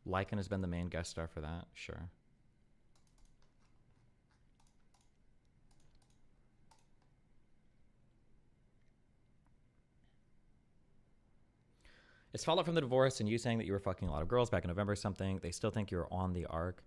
Lycan has been the main guest star for that. Sure. It's fallout from the divorce and you saying that you were fucking a lot of girls back in November or something. They still think you're on the arc.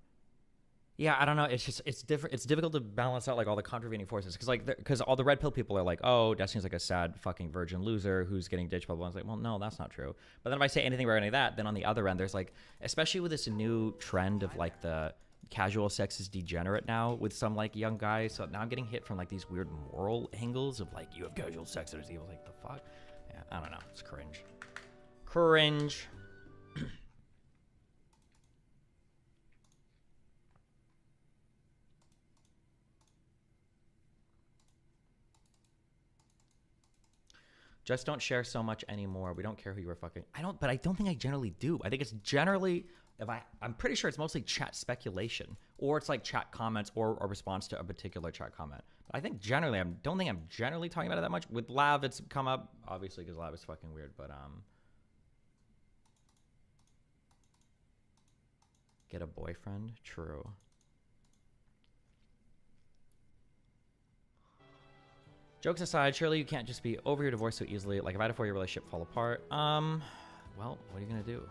Yeah, I don't know. It's just, it's different. It's difficult to balance out like all the contravening forces because all the red pill people are like, oh, Destiny's like a sad fucking virgin loser who's getting ditched. Blah blah. I was like, well, no, that's not true. But then if I say anything about any of that, then on the other end, there's like, especially with this new trend of like the casual sex is degenerate now with some like young guys. So now I'm getting hit from like these weird moral angles of like, you have casual sex that is evil. Like the fuck? Yeah, I don't know. It's cringe. Cringe. Just don't share so much anymore. We don't care who you were fucking. But I don't think I generally do. I think it's generally, I'm pretty sure it's mostly chat speculation, or it's like chat comments or a response to a particular chat comment. But I think generally, I don't think I'm generally talking about it that much. With Lav, it's come up, obviously, because Lav is fucking weird, but, get a boyfriend? True. Jokes aside, surely you can't just be over your divorce so easily. Like, if I had a 4-year relationship fall apart, well, what are you gonna do?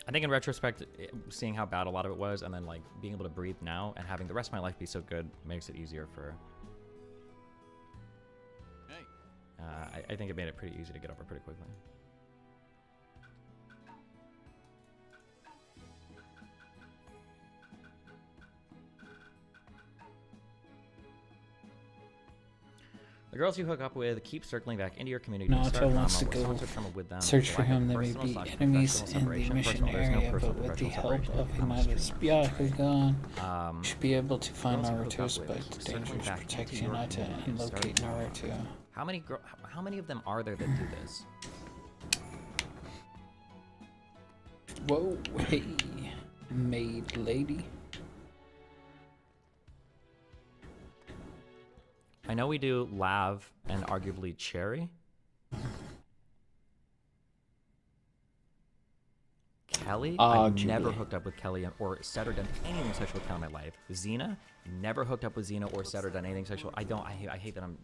I think in retrospect, seeing how bad a lot of it was, and then like being able to breathe now and having the rest of my life be so good makes it easier for. Hey. I think it made it pretty easy to get over pretty quickly. The girls you hook up with keep circling back into your community. Naruto wants to go search for him. There may be enemies in the mission area, but with the help of Hinata's Byakugan gone, you should be able to find Naruto's but the dangers protect Hinata and locate Naruto. How many of them are there that do this? Whoa, hey, maid lady. I know we do Lav and arguably Cherry. Kelly? I've never hooked up with Kelly or said or done anything sexual with Kelly in my life. Xena? Never hooked up with Xena or said or done anything sexual. I hate that I'm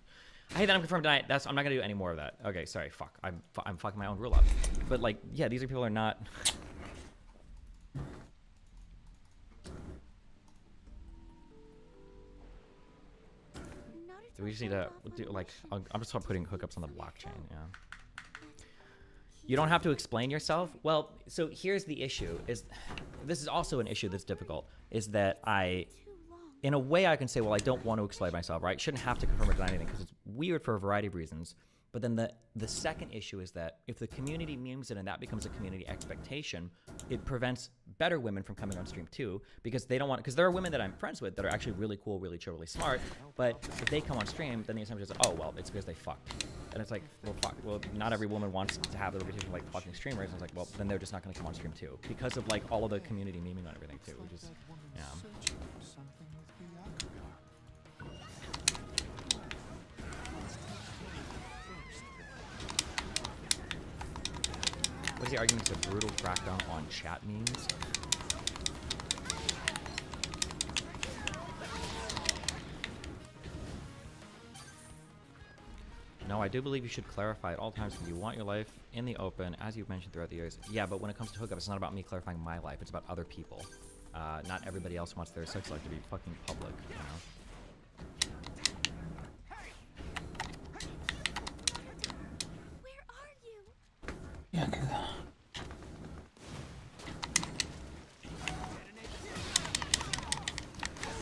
confirmed tonight. I'm not gonna do any more of that. Okay, sorry, fuck. I'm fucking my own rule up. But like, yeah, these are people who are not. We just need to do like, I'm just putting hookups on the blockchain, yeah. You don't have to explain yourself. Well, so here's the issue, this is also an issue that's difficult, is that in a way I can say, well, I don't want to explain myself, right? Shouldn't have to confirm or deny anything because it's weird for a variety of reasons. But then the second issue is that if the community memes it and that becomes a community expectation, it prevents better women from coming on stream too, because they don't want, because there are women that I'm friends with that are actually really cool, really chill, really smart, but if they come on stream, then the assumption is, oh, well, it's because they fucked. And it's like, well, fuck, well, not every woman wants to have the reputation of like fucking streamers. And it's like, well, then they're just not going to come on stream too, because of like all of the community memeing on everything too, which is, yeah. What is the argument to brutal crackdown on chat memes? No, I do believe you should clarify at all times when you want your life in the open, as you've mentioned throughout the years. Yeah, but when it comes to hookups, it's not about me clarifying my life. It's about other people. Not everybody else wants their sex life to be fucking public, you know?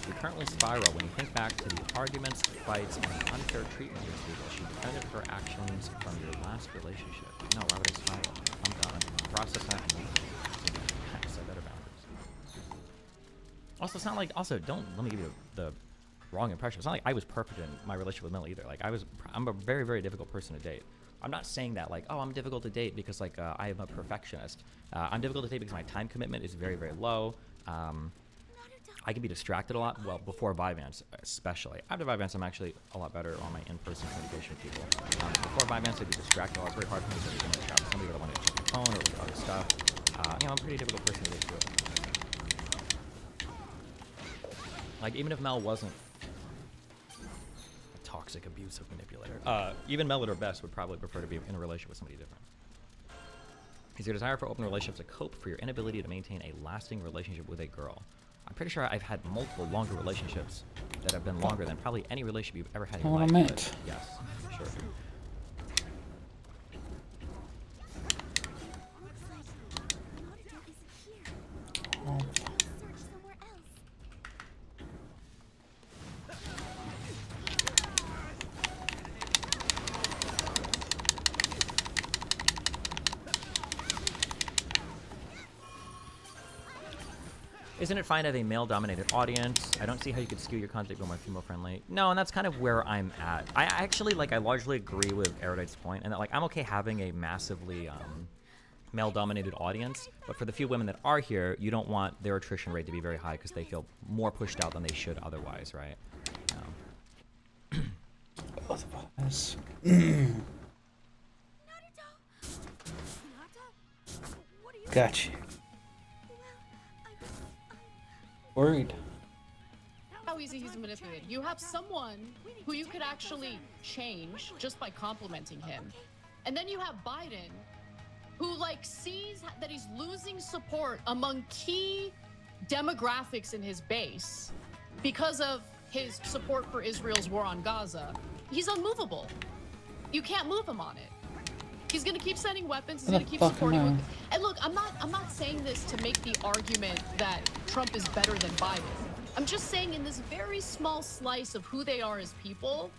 You currently spiral when you think back to the arguments, fights, and the unfair treatment you received as she defended her actions from your last relationship. No, why would I spiral? I'm done. Process that and move. Set better boundaries. Also, it's not like, let me give you the wrong impression. It's not like I was perfect in my relationship with Mel either. Like, I'm a very, very difficult person to date. I'm not saying that like, oh, I'm difficult to date because like I am a perfectionist. I'm difficult to date because my time commitment is very, very low. I can be distracted a lot. Well, before Vyvanse, especially. After Vyvanse, I'm actually a lot better on my in-person communication with people. Before Vyvanse, I'd be distracted a lot. It's very hard for me to chat with somebody, but I want to check my phone or look at other stuff. I'm a pretty difficult person to get through. Like, even if Mel wasn't a toxic, abusive manipulator, even Mel at her best would probably prefer to be in a relationship with somebody different. Is your desire for open relationships a cope for your inability to maintain a lasting relationship with a girl? I'm pretty sure I've had multiple longer relationships that have been longer than probably any relationship you've ever had in your life. But yes, sure. Isn't it fine to have a male-dominated audience? I don't see how you could skew your content to be more female-friendly. No, and that's kind of where I'm at. I actually, like, I largely agree with Erudite's point, and that, like, I'm okay having a massively male-dominated audience, but for the few women that are here, you don't want their attrition rate to be very high because they feel more pushed out than they should otherwise, right? Otherwise. Gotcha. Worried. How easy he's manipulated. You have someone who you could actually change just by complimenting him. And then you have Biden, who like sees that he's losing support among key demographics in his base because of his support for Israel's war on Gaza. He's unmovable. You can't move him on it. He's gonna keep sending weapons. He's gonna keep supporting. And look, I'm not saying this to make the argument that Trump is better than Biden. I'm just saying in this very small slice of who they are as people,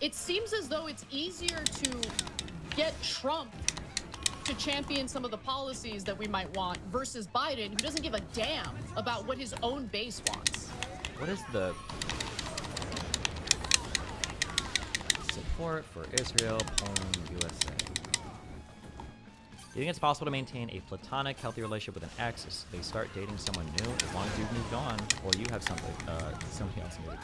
it seems as though it's easier to get Trump to champion some of the policies that we might want versus Biden, who doesn't give a damn about what his own base wants. What is the support for Israel, Poland, USA? Do you think it's possible to maintain a platonic, healthy relationship with an ex as they start dating someone new, as long as you've moved on, or you have somebody else in your life?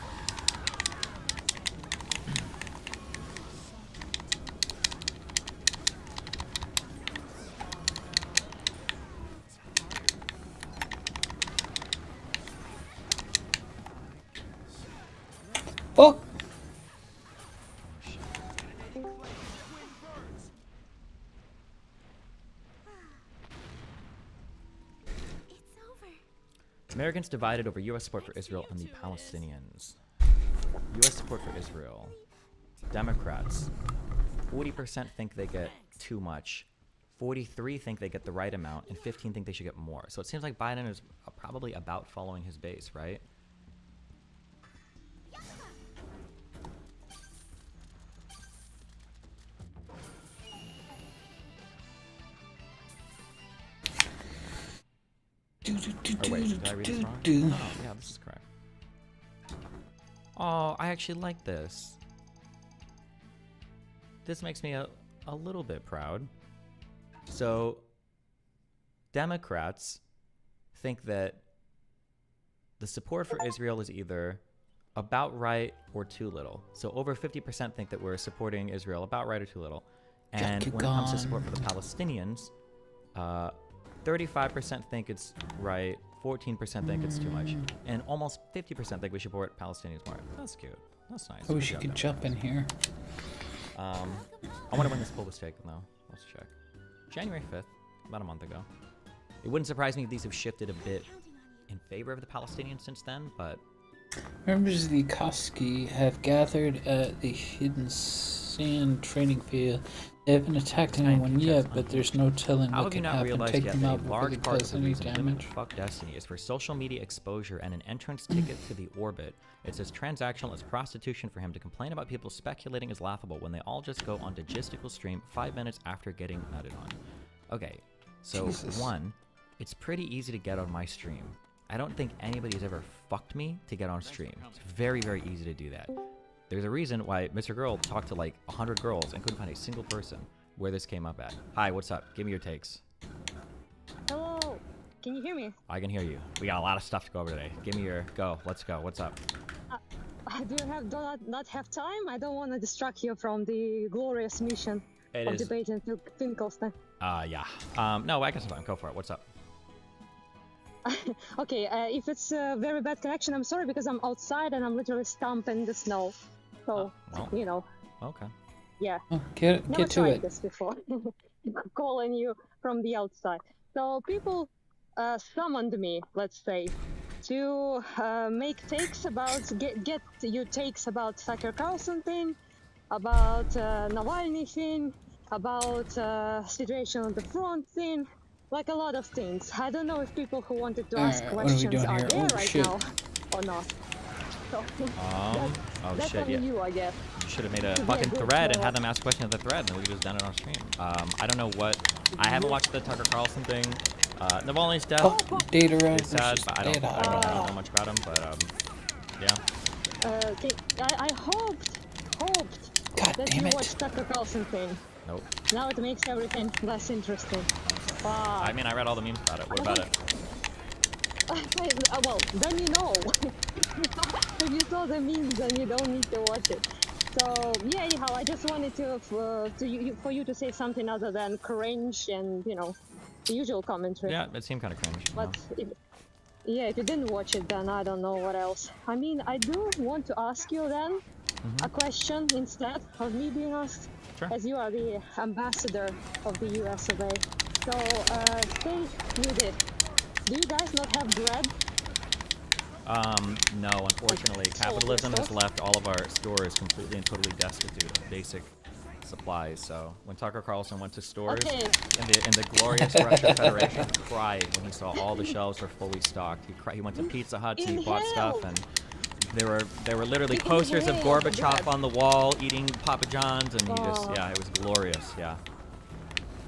Fuck! Americans divided over U.S. support for Israel and the Palestinians. U.S. support for Israel. Democrats. 40% think they get too much. 43 think they get the right amount, and 15 think they should get more. So it seems like Biden is probably about following his base, right? Oh wait, did I read this wrong? Oh, yeah, this is correct. Oh, I actually like this. This makes me a little bit proud. So, Democrats think that the support for Israel is either about right or too little. So over 50% think that we're supporting Israel about right or too little. And when it comes to support for the Palestinians, 35% think it's right, 14% think it's too much, and almost 50% think we should support Palestinians more. That's cute. That's nice. I wish you could jump in here. I wonder when this poll was taken, though. Let's check. January 5th, about a month ago. It wouldn't surprise me if these have shifted a bit in favor of the Palestinians since then, but... Members of the Koski have gathered at the Hidden Sand training field. They haven't attacked anyone yet, but there's no telling what can happen. Take them out before they cause any damage. Fuck Destiny is for social media exposure and an entrance ticket to the orbit. It's as transactional as prostitution for him to complain about people speculating is laughable when they all just go on logistical stream 5 minutes after getting nutted on. Okay, so Jesus. One, it's pretty easy to get on my stream. I don't think anybody's ever fucked me to get on stream. It's very, very easy to do that. There's a reason why Mr. Girl talked to like 100 girls and couldn't find a single person where this came up at. Hi, what's up? Give me your takes. Hello, can you hear me? I can hear you. We got a lot of stuff to go over today. Give me your go. Let's go. What's up? Do you not have time? I don't want to distract you from the glorious mission of debating Finkelstein. Yeah. No, I guess I'm fine. Go for it. What's up? Okay, if it's a very bad connection, I'm sorry because I'm outside and I'm literally stomping the snow. So, Well, you know, okay. yeah. Oh, get Never to tried it. this before. Calling you from the outside. So people summoned me, let's say, to make takes about get your takes about Tucker Carlson thing, about Navalny thing, about situation on the front thing, like a lot of things. I don't know if people who wanted to ask Alright, what are we questions doing are here? there Oh, right shit. now or not. So Oh that's shit, on yeah. you, I guess. You should have made a To be a fucking good thread and player. had them ask questions of the thread, and then we could just done it on stream. I don't know what. I haven't watched the Tucker Carlson thing. Navalny's death Oh, data row is sad, versus but I don't data. know much about him. But yeah. I hoped God that damn you it. watched Tucker Carlson thing. Nope. Now it makes everything less interesting. I mean, I read all the memes about it. What about it? Well, then you know. If you saw the memes, then you don't need to watch it. So yeah, anyhow, I just wanted to for you to say something other than cringe and the usual commentary. Yeah, it seemed kind of cringe. But if you didn't watch it, then I don't know what else. I mean, I do want to ask you then a question instead of me being asked, Sure. as you are the ambassador of the US of A. So say you did. Do you guys not have bread? No, unfortunately, capitalism has left all of our stores completely and totally destitute of basic supplies. So when Tucker Carlson went to stores Okay. in the glorious Russian Federation, he cried when he saw all the shelves were fully stocked. He went to Pizza Hut, he bought stuff, and there were literally posters of Gorbachev on the wall eating Papa John's, and he just it was glorious. Yeah.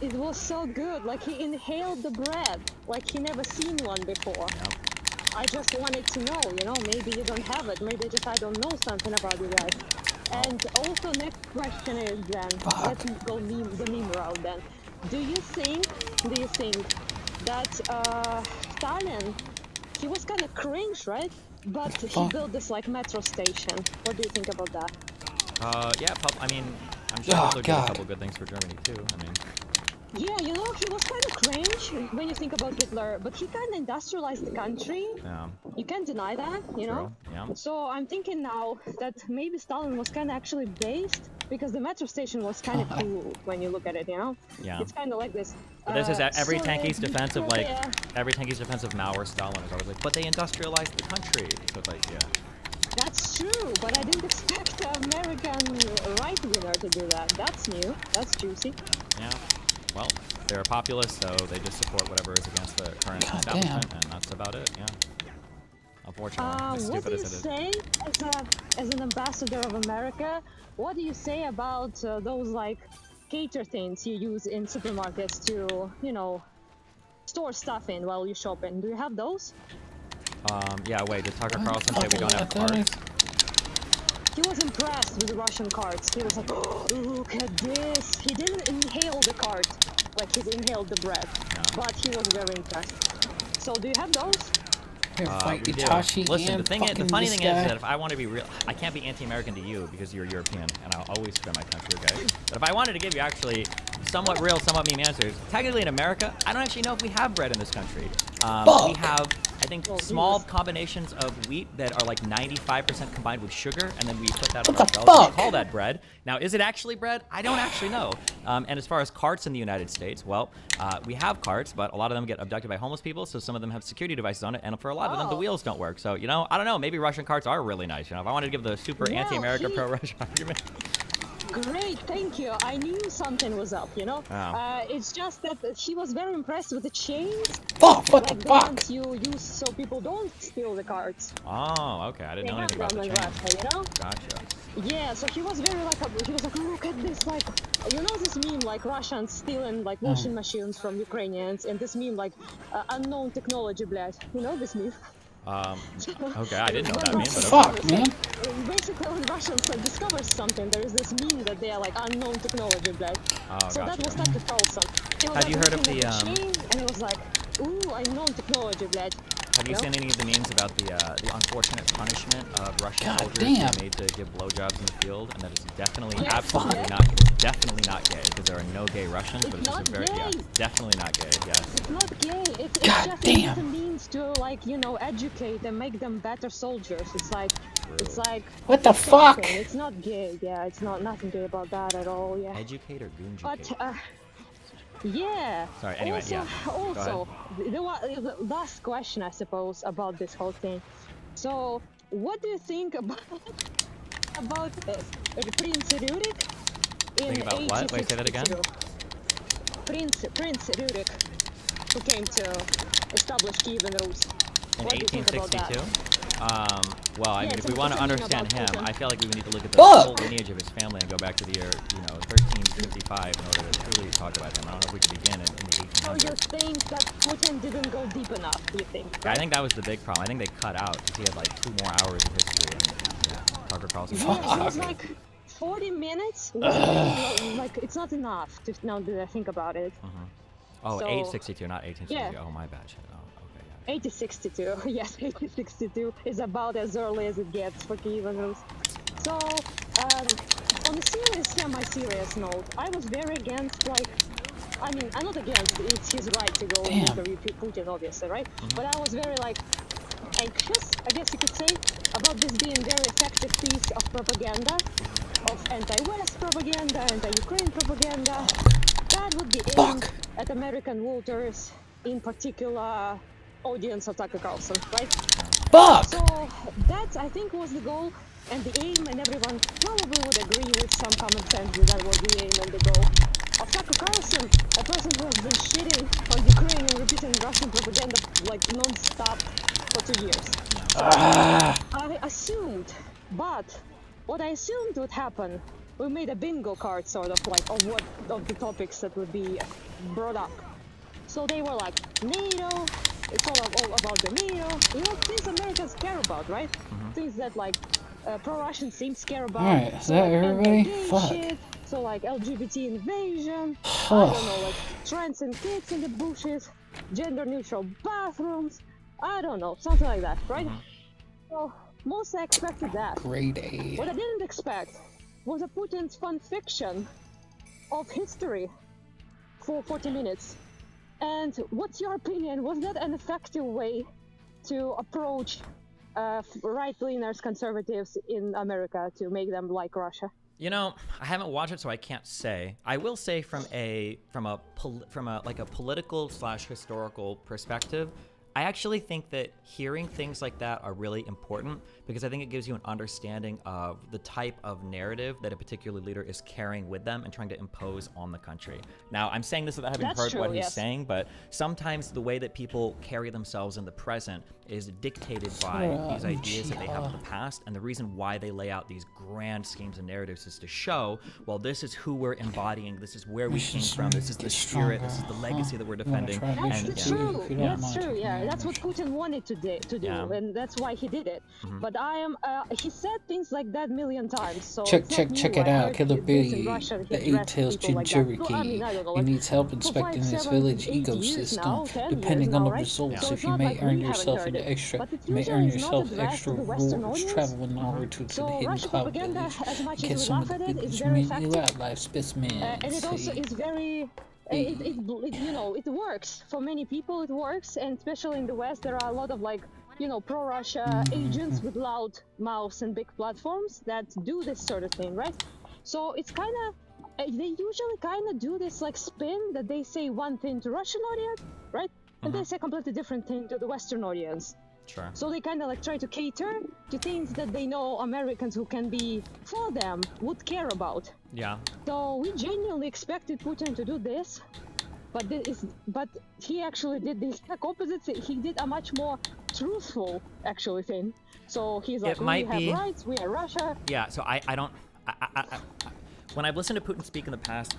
It was so good. Like he inhaled the bread, like he never seen one before. Yep. I just wanted to know, maybe you don't have it. Maybe just I don't know something about you guys. And also, next question is then, let's go the meme route then. Do you think that Stalin, he was kind of cringe, right? But he built this like metro station. What do you think about that? Yeah, I mean, I'm sure Hitler did a couple good things for Germany too. I mean. Yeah, he was kind of cringe when you think about Hitler, but he kind of industrialized the country. Yeah. You can't deny that, True. Yeah. So I'm thinking now that maybe Stalin was kind of actually based, because the metro station was kind of cool when you look at it, Yeah. It's kind of like this. But this is every tanky's defense of like yeah. every tanky's defense of Mao or Stalin is always like, but they industrialized the country. So it's like, yeah. That's true, but I didn't expect an American right winger to do that. That's new. That's juicy. Yeah. Well, they're populists, so they just support whatever is against the current establishment, and that's about it. Yeah. Unfortunately, as what stupid do as you it is. say as an ambassador of America? What do you say about those like cater things you use in supermarkets to store stuff in while you're shopping? Do you have those? Yeah. Wait, did Tucker Carlson say we don't have cards? He was impressed with the Russian cards. He was like, oh, look at this. He didn't inhale the card like he inhaled the bread, but he was very impressed. So do you have those? Listen, the funny thing is that if I want to be real, I can't be anti-American to you because you're European, and I'll always defend my country, okay? But if I wanted to give you actually somewhat real, somewhat meme answers, technically in America, I don't actually know if we have bread in this country. We have, I think, small combinations of wheat that are like 95% combined with sugar, and then we put that on our shelves. We call that bread. Now, is it actually bread? I don't actually know. And as far as carts in the United States, well, we have carts, but a lot of them get abducted by homeless people, so some of them have security devices on it, and for a lot of them, the wheels don't work. So, I don't know, maybe Russian carts are really nice. If I wanted to give the super anti-America, pro-Russian argument. Great, thank you. I knew something was up, It's just that he was very impressed with the chains. What like the fuck? Ones you use so people don't steal the cards. Oh, okay. I didn't know anything about the chain. Russia, Gotcha. Yeah, so he was very he was like, look at this, like, this meme, like Russians stealing like washing machines from Ukrainians, and this meme, like unknown technology, blядь. You know this meme? Okay, I didn't know that meme, but fuck, man. Basically, when Russians discover something, there is this meme that they are like unknown technology, blядь. So that was Tucker Carlson. Have you heard of the chain, and it was like, ooh, unknown technology, blядь. Have you No? seen any of the memes about the unfortunate punishment of Russian God soldiers damn. being made to give blowjobs in the field, and that is definitely, Yes, absolutely yes. not, it's definitely not gay, because there are no gay Russians, but It's it's just not a very, yeah, gay. definitely not gay, yes. It's not gay. It's God just damn. a means to like educate and make them better soldiers. It's like What the the same fuck? thing. It's not gay. Yeah, it's not nothing gay about that at all. Yeah. Educate or But goonjucate? yeah. Sorry, anyway, also, yeah. Also, the last question, I suppose, about this whole thing. So, what do you think about Prince Rurik in Think about what? Wait, say that again? 1862? Prince Rurik, who came to establish Kievan Rus. In What do you think about that? 1862? Well, I Yeah, mean, if it's we a- want it's to a meme understand about him, Putin. I feel like we would need to look at the Fuck! whole lineage of his family and go back to the year, 1355 in order to truly talk about him. I don't know if we could begin in the So you 1800s. think that Putin didn't go deep enough, do you think? Yeah, I think that was the big problem. I think they cut out because he had like 2 more hours of history. And, yeah, Tucker Carlson. Yeah, it was like 40 minutes was really like it's not enough to now that I think about it. Oh, So- 862, not 1862. Yeah. Oh, my bad. Shit. Oh, okay, yeah. 8062, yes, 8062 is about as early as it gets for Kievan Rus. So, on a serious, semi-serious note, I was very against, like, I mean, I'm not against, it's his right to go and Damn. interview Putin, obviously, right? But I was very, like, anxious, I guess you could say, about this being a very effective piece of propaganda, of anti-West propaganda, anti-Ukraine propaganda, that would be aimed Fuck. at American voters, in particular audience of Tucker Carlson, right? Fuck! So that, I think, was the goal and the aim, and everyone probably would agree with some common sense that that was the aim and the goal of Tucker Carlson, a person who has been shitting on Ukraine and repeating Russian propaganda like non-stop for 2 years. So I assumed, but what I assumed would happen, we made a bingo card sort of like of the topics that would be brought up. So they were like NATO, it's all about the NATO, things Americans care about, right? Things that like pro-Russian seems care about. Alright, is So, that like, everybody? anti-gay Fuck. shit, so like LGBT invasion, I don't know, like trans and kids in the bushes, gender-neutral bathrooms, I don't know, something like that, right? So most I expected that. Grade A. What I didn't expect was a Putin's fun fiction of history for 40 minutes. And what's your opinion? Was that an effective way to approach right-leaners, conservatives in America to make them like Russia? You know, I haven't watched it, so I can't say. I will say from a political / historical perspective, I actually think that hearing things like that are really important because I think it gives you an understanding of the type of narrative that a particular leader is carrying with them and trying to impose on the country. Now, I'm saying this without having That's heard true, what he's yes. saying, but sometimes the way that people carry themselves in the present is dictated by these ideas that they have in the past, and the reason why they lay out these grand schemes and narratives is to show, well, this is who we're embodying, this is where we came from, this is the spirit, this is the legacy that we're defending. That's And, true. if you don't That's mind. true. Yeah, that's what Putin wanted to do, Yeah. and that's why he did it. But he said things like that a million times. So Check it's not it new. I out. heard Killer this in Billy, Russia, he the addressed eight-tails people like that. Well, I mean, I don't know, He like, needs help for inspecting 5, his 7, village 8 years now, ecosystem. 10 Depending years on now, the right? results, So if it's you not may like earn we haven't yourself heard into it. extra, But it you may usually earn is not yourself addressed extra to the Western rewards. audience. Travel in Naruto to the So hidden Russian cloud propaganda, village as much and as get we some of laugh the at it, is village very effective. wildlife specimens. And it also See? is very it works for many people. It works, and especially in the West, there are a lot of like pro-Russia agents with loud mouths and big platforms that do this sort of thing, right? So it's kind of they usually kind of do this like spin that they say one thing to Russian audience, right? And they say a completely different thing to the Western audience. Sure. So they kind of like try to cater to things that they know Americans who can be for them would care about. Yeah. So we genuinely expected Putin to do this, but he actually did the exact opposite. He did a much more truthful actually thing. So he's like, It might we be- have rights, we are Russia. Yeah, so I don't... when I've listened to Putin speak in the past,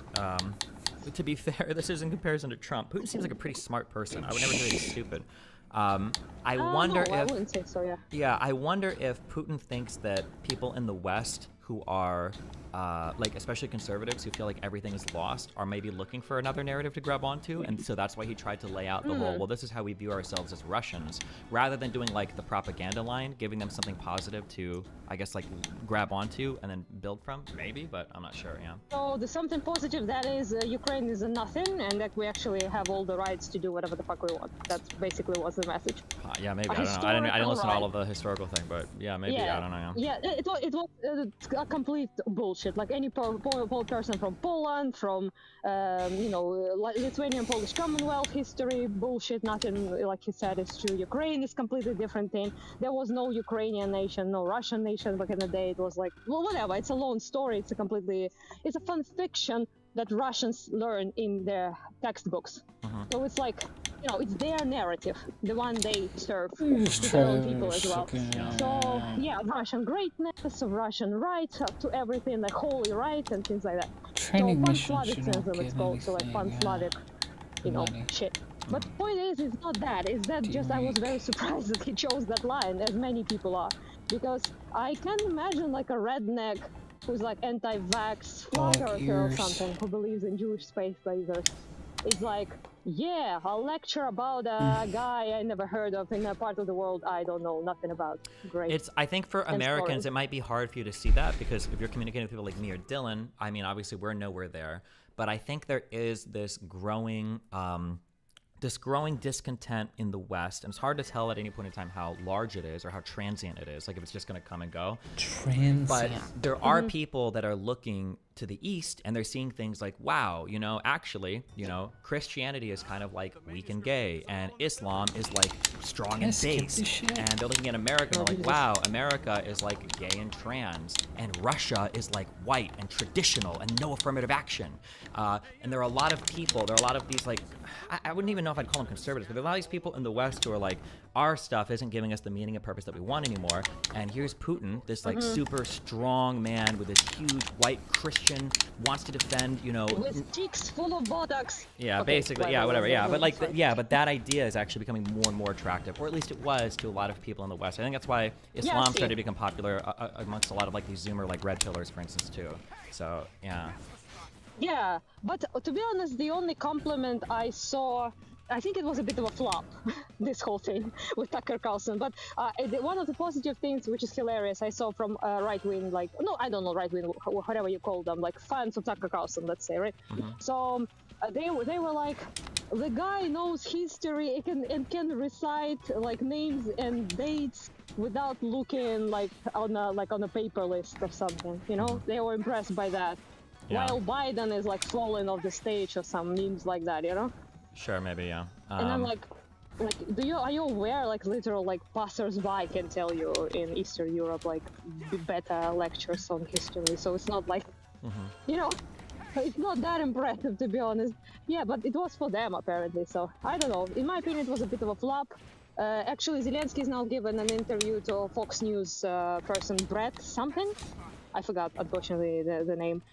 to be fair, this is in comparison to Trump. Putin seems like a pretty smart person. I would never say he's stupid. I wonder no, I if... wouldn't say so, yeah. Yeah, I wonder if Putin thinks that people in the West who are like especially conservatives who feel like everything is lost are maybe looking for another narrative to grab onto, and so that's why he tried to lay out the whole, well, this is how we view ourselves as Russians, rather than doing like the propaganda line, giving them something positive to, I guess, like grab onto and then build from, maybe, but I'm not sure. Yeah. So there's something positive, that is Ukraine is a nothing, and that we actually have all the rights to do whatever the fuck we want. That's basically was the message. Yeah, maybe. I don't know. I didn't listen to all of the historical thing, but yeah, maybe. Yeah. I don't know. Yeah, it was a complete bullshit. Like any person from Poland, from Lithuanian Polish Commonwealth history, bullshit. Nothing, like he said, is true. Ukraine is completely different thing. There was no Ukrainian nation, no Russian nation back in the day. It was like, well, whatever. It's a lone story. It's a fun fiction that Russians learn in their textbooks. So it's like, it's their narrative, the one they serve to their own people as well. So yeah, Russian greatness, of Russian rights, up to everything, like holy rights and things like that. Training So pan-Slavicism it's called, so like pan-Slavic, shit. But the point is, it's not that. It's that just I was very surprised that he chose that line, as many people are. Because I can't imagine like a redneck who's like anti-vax flat earther or something, who believes in Jewish space lasers. It's like, yeah, a lecture about a guy I never heard of in a part of the world I don't know nothing about. Great. I think for Americans, it might be hard for you to see that, because if you're communicating with people like me or Dylan, I mean, obviously we're nowhere there, but I think there is this growing discontent in the West, and it's hard to tell at any point in time how large it is or how transient it is, like if it's just going to come and go. Transient. But there are people that are looking to the East, and they're seeing things like, wow, actually, Christianity is kind of like weak and gay, and Islam is like strong and base. And they're looking at America and they're like, wow, America is like gay and trans, and Russia is like white and traditional and no affirmative action. And there are a lot of people, there are a lot of these like, I wouldn't even know if I'd call them conservatives, but there are a lot of these people in the West who are like, our stuff isn't giving us the meaning and purpose that we want anymore. And here's Putin, this like super strong man with this huge white Christian, wants to defend, with cheeks full of buttocks. Yeah, basically, yeah, whatever, yeah. But like, but that idea is actually becoming more and more attractive, or at least it was to a lot of people in the West. I think that's why Islam started to become popular amongst a lot of like these Zoomer like red pillars, for instance, too. So yeah. Yeah, but to be honest, the only compliment I saw, I think it was a bit of a flop, this whole thing with Tucker Carlson. But one of the positive things, which is hilarious, I saw from right-wing, like, no, I don't know, right-wing, whatever you call them, like fans of Tucker Carlson, let's say, right? So they were like, the guy knows history and can recite like names and dates without looking like on a paper list or something. They were impressed by that. Yeah. While Biden is like falling off the stage or some memes like that, Sure, maybe, yeah. And I'm like, are you aware, like literal like passers-by can tell you in Eastern Europe like better lectures on history, so it's not like, it's not that impressive, to be honest. Yeah, but it was for them apparently, so I don't know. In my opinion, it was a bit of a flop. Actually, Zelensky is now given an interview to Fox News person Brett something. I forgot, unfortunately, the name.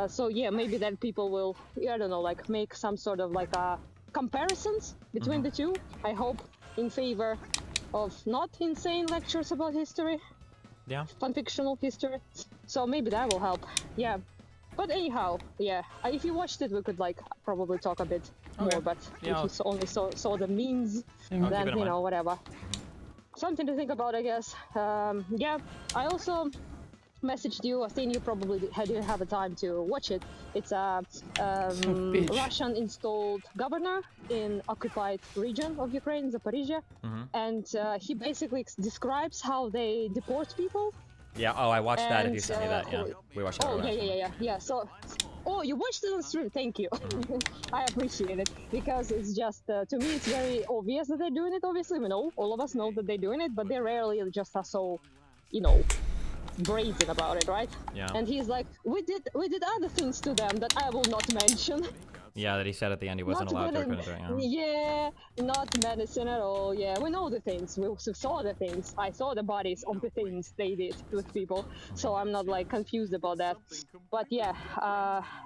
So yeah, maybe that people will, I don't know, like make some sort of like comparisons between the two. I hope in favor of not insane lectures about history. Yeah. Fun-fictional history. So maybe that will help. Yeah. But anyhow, yeah. If you watched it, we could like probably talk a bit more. But if you only saw the memes, then whatever. Something to think about, I guess. Yeah. I also messaged you. I think you probably didn't have the time to watch it. It's a Russian installed governor in occupied region of Ukraine, Zaporizhia, and he basically describes how they deport people. Yeah. Oh, I watched that. If you sent me that, yeah, we watched that. Oh, yeah. So, you watched it on stream. Thank you. I appreciate it, because it's just to me it's very obvious that they're doing it. Obviously, we know, all of us know that they're doing it, but they rarely just are so, brazen about it, right? Yeah. And he's like, we did other things to them that I will not mention. Yeah, that he said at the end he wasn't allowed to do it. Yeah, not medicine at all. Yeah, we know the things. We saw the things. I saw the bodies of the things they did with people. So I'm not like confused about that. But yeah,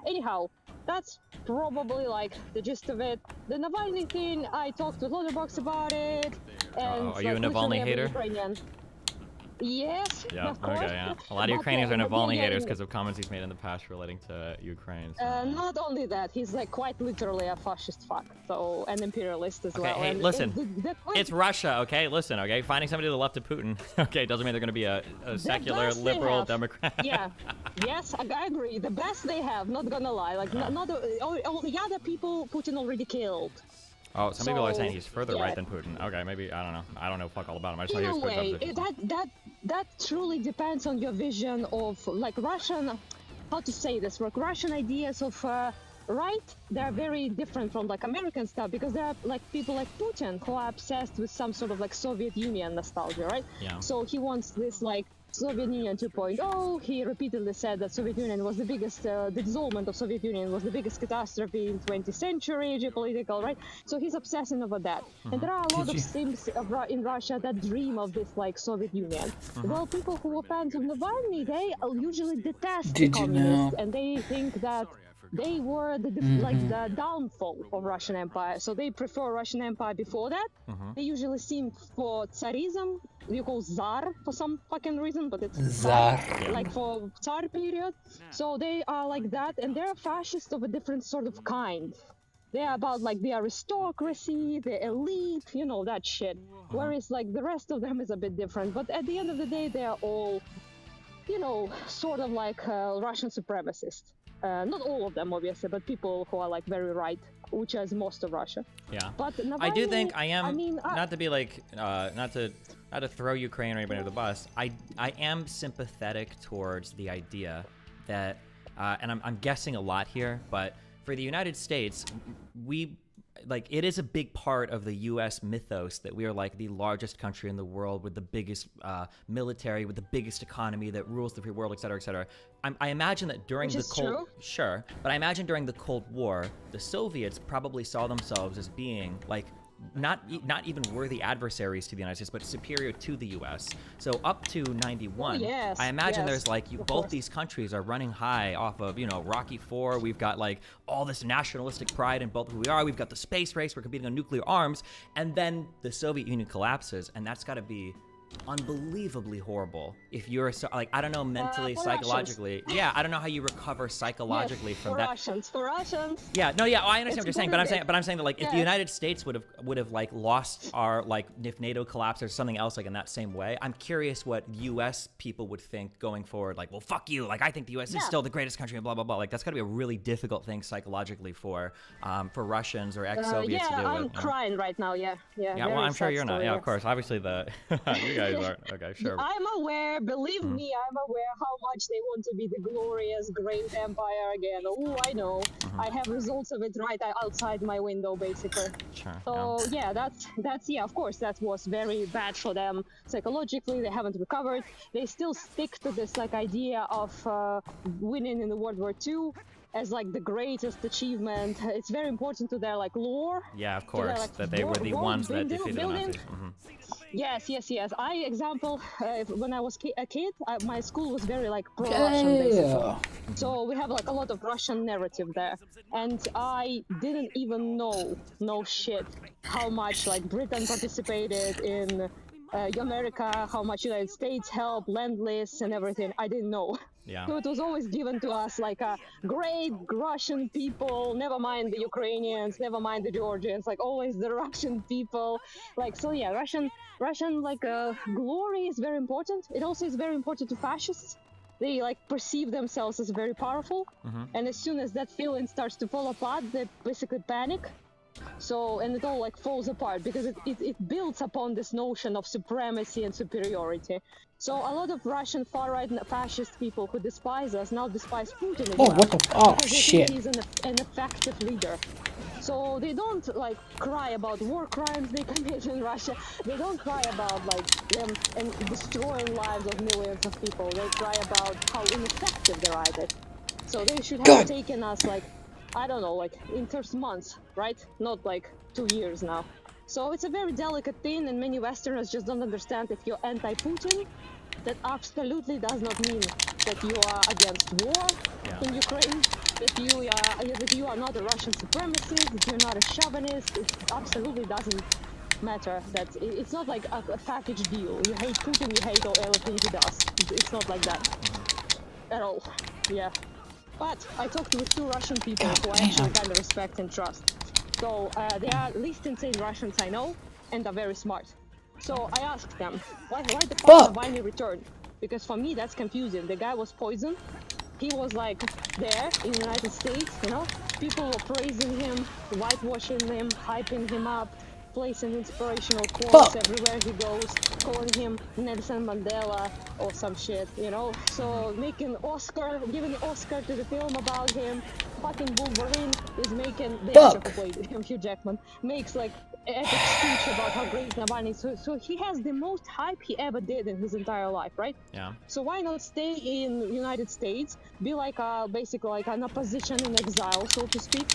anyhow, that's probably like the gist of it. The Navalny thing, I talked with Lotterbox about it. And are you a Navalny hater? Yes. Yeah. Of course. Okay. Yeah. A lot of But, Ukrainians are but Navalny they're haters getting- because of comments he's made in the past relating to Ukraine. So. Not only that, he's like quite literally a fascist fuck, so an imperialist as Okay, well. hey, And listen, the it's Russia, okay? Listen, okay? Finding somebody to the left of Putin, okay, doesn't mean they're going to be a secular, best they liberal have. Democrat. Yeah, yes, I agree. The best they have, not gonna lie. Like, not all the other people Putin already killed. Oh, some people are saying So, he's further yeah. right than Putin. Okay, maybe, I don't know. I don't know fuck all about him. I just know In he a was way, criticized. that truly depends on your vision of like Russian, how to say this, like Russian ideas of right. They're very different from like American stuff because there are like people like Putin who are obsessed with some sort of like Soviet Union nostalgia, right? Yeah. So he wants this like Soviet Union 2.0. He repeatedly said that Soviet Union was the biggest, the dissolvement of Soviet Union was the biggest catastrophe in 20th century, geopolitical, right? So he's obsessing over that. And there are a lot of Sims in Russia that dream of this like Soviet Union. Well, people who are fans of Navalny, they usually detest the Did you communists, know? and they think that they were the like the downfall of Russian Empire. So they prefer Russian Empire before that. They usually seem for Tsarism. You call Tsar for some fucking reason, but it's Tsar. like for Tsar period. So they are like that, and they're fascists of a different sort of kind. They're about like the aristocracy, the elite, you know, that shit. Whereas like the rest of them is a bit different. But at the end of the day, they are all, you know, sort of like Russian supremacists. Not all of them, obviously, but people who are like very right, which is most of Russia. Yeah. But I do Navalny, think I am, I mean, not to be like, not to throw Ukraine or anybody under the bus. I am sympathetic towards the idea that, and I'm guessing a lot here, but for the United States, we, like, it is a big part of the U.S. mythos that we are like the largest country in the world with the biggest military, with the biggest economy that rules the free world, et cetera, et cetera. I imagine that during Which the is Cold, true. sure, but I imagine during the Cold War, the Soviets probably saw themselves as being like not even worthy adversaries to the United States, but superior to the U.S. So up to 91, Oh, yes, I imagine yes, there's like of both course. these countries are running high off of, you know, Rocky IV. We've got like all this nationalistic pride in both who we are. We've got the space race. We're competing on nuclear arms, and then the Soviet Union collapses, and that's got to be unbelievably horrible if you're like, I don't know, mentally, for psychologically. Yeah, I don't know how you recover psychologically Yes, from for that. For Russians. Yeah, no, yeah, I understand what you're It's saying, but I'm saying that like if the Yeah. United States would have like lost our, like, if NATO collapsed or something else like in that same way, I'm curious what U.S. people would think going forward. Like, well, fuck you. Like, I think the U.S. is Yeah. still the greatest country and blah blah blah. Like, that's got to be a really difficult thing psychologically for Russians or ex-Soviets to Yeah, deal I'm with. crying right now. Yeah. Yeah, very well, I'm sure sad you're not. story, Yeah, of course. Obviously, the you guys are okay. Sure. I'm aware, believe me, I'm aware how much they want to be the glorious great empire again. Oh, I know. I have results of it right outside my window, basically. Sure. So yeah, that's yeah, of course, that was very bad for them psychologically. They haven't recovered. They still stick to this like idea of winning in the World War II as like the greatest achievement. It's very important to their like lore. Yeah, of to their, course, like, that they were the world ones that building- defeated the building. Nazis. Yes. Example, when I was a kid, my school was very like pro-Russian, basically. Yeah. So we have like a lot of Russian narrative there, and I didn't even know, no shit, how much like Britain participated in America, how much United States helped, Lend-Lease and everything. I didn't know. Yeah. So it was always given to us like a great Russian people, never mind the Ukrainians, never mind the Georgians, like always the Russian people. Like, so yeah, Russian like glory is very important. It also is very important to fascists. They like perceive themselves as very powerful, and as soon as that feeling starts to fall apart, they basically panic. So, and it all like falls apart because it builds upon this notion of supremacy and superiority. So a lot of Russian far-right fascist people who despise us now despise Putin as Oh, well. what the? Oh, Because they shit. think he's an effective leader. So they don't like cry about war crimes they commit in Russia. They don't cry about like them and destroying lives of millions of people. They cry about how ineffective they're at it. So they should have God. taken us like, I don't know, like in first months, right? Not like 2 years now. So it's a very delicate thing, and many Westerners just don't understand if you're anti-Putin, that absolutely does not mean that you are against war in Ukraine, that you are not a Russian supremacist, that you're not a chauvinist. It absolutely doesn't matter. That it's not like a package deal. You hate Putin, you hate everything he does. It's not like that at all. Yeah. But I talked with 2 Russian people who I actually kind of respect and trust. So they are least insane Russians I know, and are very smart. So I asked them, why the fuck Navalny returned? Because for me that's confusing. The guy was poisoned. He was like there in the United States, you know? People were praising him, whitewashing him, hyping him up, placing inspirational quotes everywhere he goes, calling him Nelson Mandela or some shit, you know? So making Oscar, giving Oscar to the film about him. Fucking Wolverine is making the actor who played him, Hugh Jackman, makes like epic speech about how great Navalny is. So he has the most hype he ever did in his entire life, right? Yeah. So why not stay in the United States, be like basically like an opposition in exile, so to speak?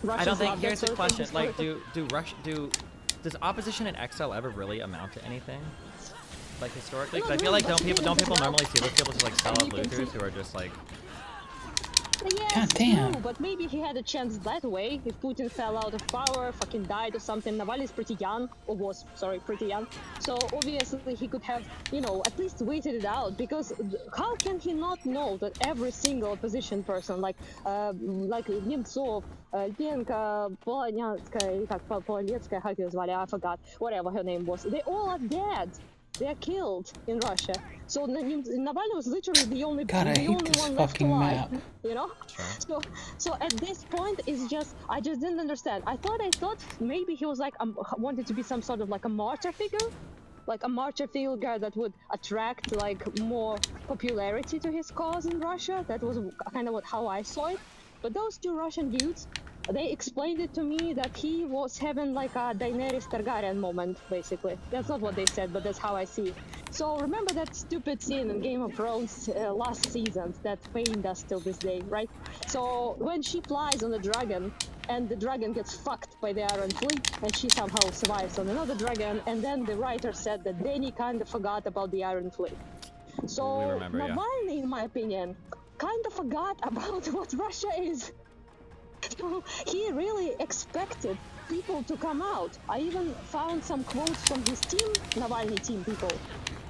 I don't think. Here's the question: like, does opposition in exile ever really amount to anything? Like historically, because I feel like don't people normally see those people as like solid losers who are just like. Yes, God damn. True, but maybe he had a chance that way. If Putin fell out of power, fucking died or something. Navalny is pretty young, or was, sorry, pretty young. So obviously he could have, you know, at least waited it out. Because how can he not know that every single opposition person, like Nemtsov, Lenka, Polonetskaya, how you звали, I forgot, whatever her name was, they all are dead. They're killed in Russia. So Navalny was literally the only one left alive. You know? Sure. So at this point, it's just I just didn't understand. I thought maybe he was like wanted to be some sort of like a martyr figure, like a martyr figure that would attract like more popularity to his cause in Russia. That was kind of how I saw it. But those 2 Russian dudes, they explained it to me that he was having like a Daenerys Targaryen moment, basically. That's not what they said, but that's how I see it. So remember that stupid scene in Game of Thrones last season that pained us till this day, right? So when she flies on a dragon, and the dragon gets fucked by the Iron Fleet, and she somehow survives on another dragon, and then the writer said that Dany kind of forgot about the Iron Fleet. So Navalny, in my opinion, kind of forgot about what Russia is. So he really expected people to come out. I even found some quotes from his team, Navalny team people,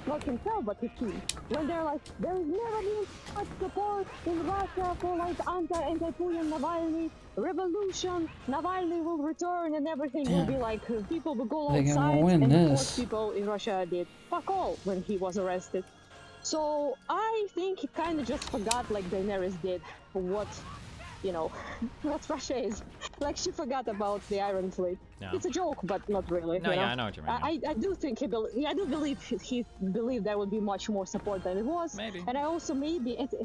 not himself, but his team, when they're like, there's never been such support in Russia for like anti-Putin Navalny revolution, Navalny will return and everything will be like, people will go outside, and of course people in Russia did fuck all when he was arrested. So I think he kind of just forgot, like Daenerys did, what, you know, what Russia is. Like, she forgot about the Iron Fleet. No. It's a joke, but not really. No, yeah, I know what you mean. I do think I do believe he believed there would be much more support than it was. Maybe. And I also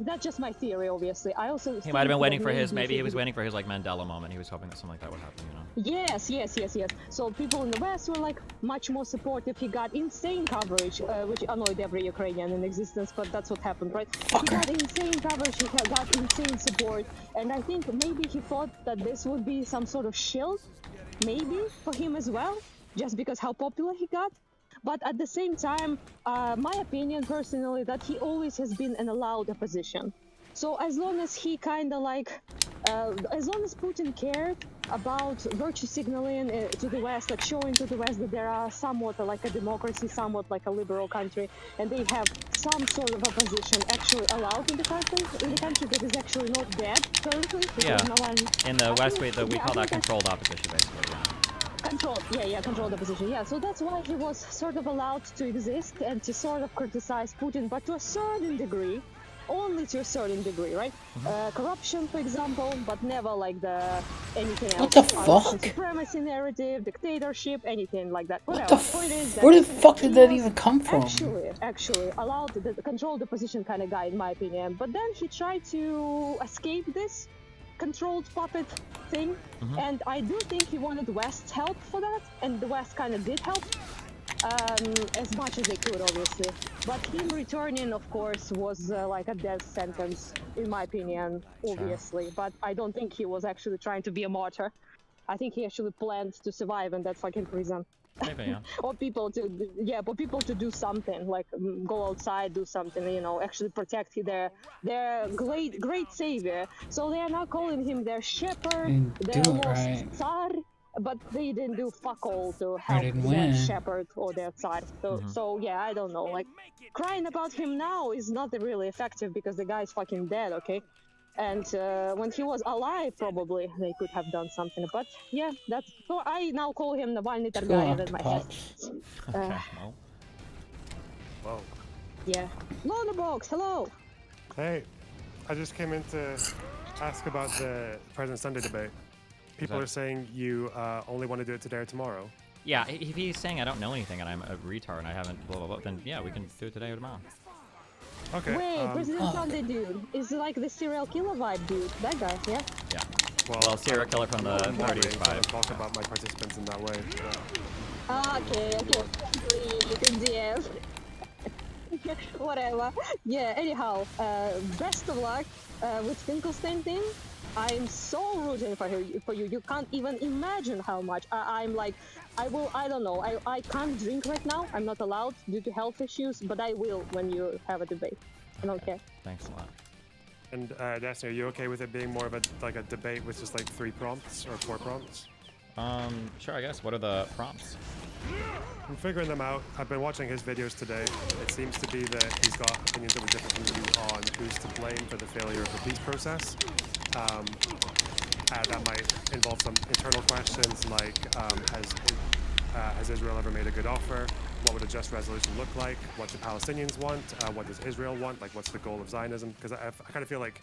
that's just my theory, obviously. I also he might have been waiting for his he was waiting for his like Mandela moment. He was hoping that something like that would happen, you know. Yes. So people in the West were like much more supportive. He got insane coverage, which annoyed every Ukrainian in existence, but that's what happened, right? He got insane coverage. He got insane support, and I think maybe he thought that this would be some sort of shield, maybe for him as well, just because how popular he got. But at the same time, my opinion personally, that he always has been an allowed opposition. So as long as he kind of like, as long as Putin cared about virtue signaling to the West, like showing to the West that there are somewhat like a democracy, somewhat like a liberal country, and they have some sort of opposition actually allowed in the country that is actually not dead currently. Yeah. In the West, we call that controlled opposition, basically. Yeah. Controlled opposition. Yeah, so that's why he was sort of allowed to exist and to sort of criticize Putin, but to a certain degree. Only to a certain degree, right? Corruption, for example, but never like anything else. What the fuck? Supremacy narrative, dictatorship, anything like that. What the where the fuck did that even come from? Actually, allowed the controlled opposition kind of guy, in my opinion. But then he tried to escape this controlled puppet thing, and I do think he wanted West's help for that, and the West kind of did help. As much as they could, obviously. But him returning, of course, was like a death sentence, in my opinion, obviously. Sure. But I don't think he was actually trying to be a martyr. I think he actually planned to survive in that fucking prison. Maybe, yeah. Or people to do something, like go outside, do something, you know, actually protect their great savior. So they are not calling him their shepherd, their lost tsar. but they didn't do fuck all to help their shepherd or their tsar. So yeah, I don't know. Like, crying about him now is not really effective because the guy's fucking dead, okay? And when he was alive, probably they could have done something. But yeah, that's so. I now call him Navalny Targaryen in my head. Okay, well. Whoa. Yeah. Box, hello. Hey, I just came in to ask about the President Sunday debate. People are saying you only want to do it today or tomorrow. Yeah, if he's saying I don't know anything and I'm a retard and I haven't blah blah blah, then yeah, we can do it today or tomorrow. Okay. Wait, President Sunday dude is like the serial killer vibe dude. That guy, yeah. Yeah. Well, serial killer from the 30s vibe. Talk about my participants in that way. Okay. Good Whatever. Yeah. Anyhow, best of luck with Finkelstein thing. I'm so rooting for you. You can't even imagine how much. I'm like, I don't know. I can't drink right now. I'm not allowed due to health issues, but I will when you have a debate. I don't care. Thanks a lot. And Destiny, are you okay with it being more of a debate with just like 3 prompts or 4 prompts? Sure, I guess. What are the prompts? I'm figuring them out. I've been watching his videos today. It seems to be that he's got opinions that were different from you on who's to blame for the failure of the peace process. That might involve some internal questions like, has Israel ever made a good offer? What would a just resolution look like? What do Palestinians want? What does Israel want? Like, what's the goal of Zionism? Because I kind of feel like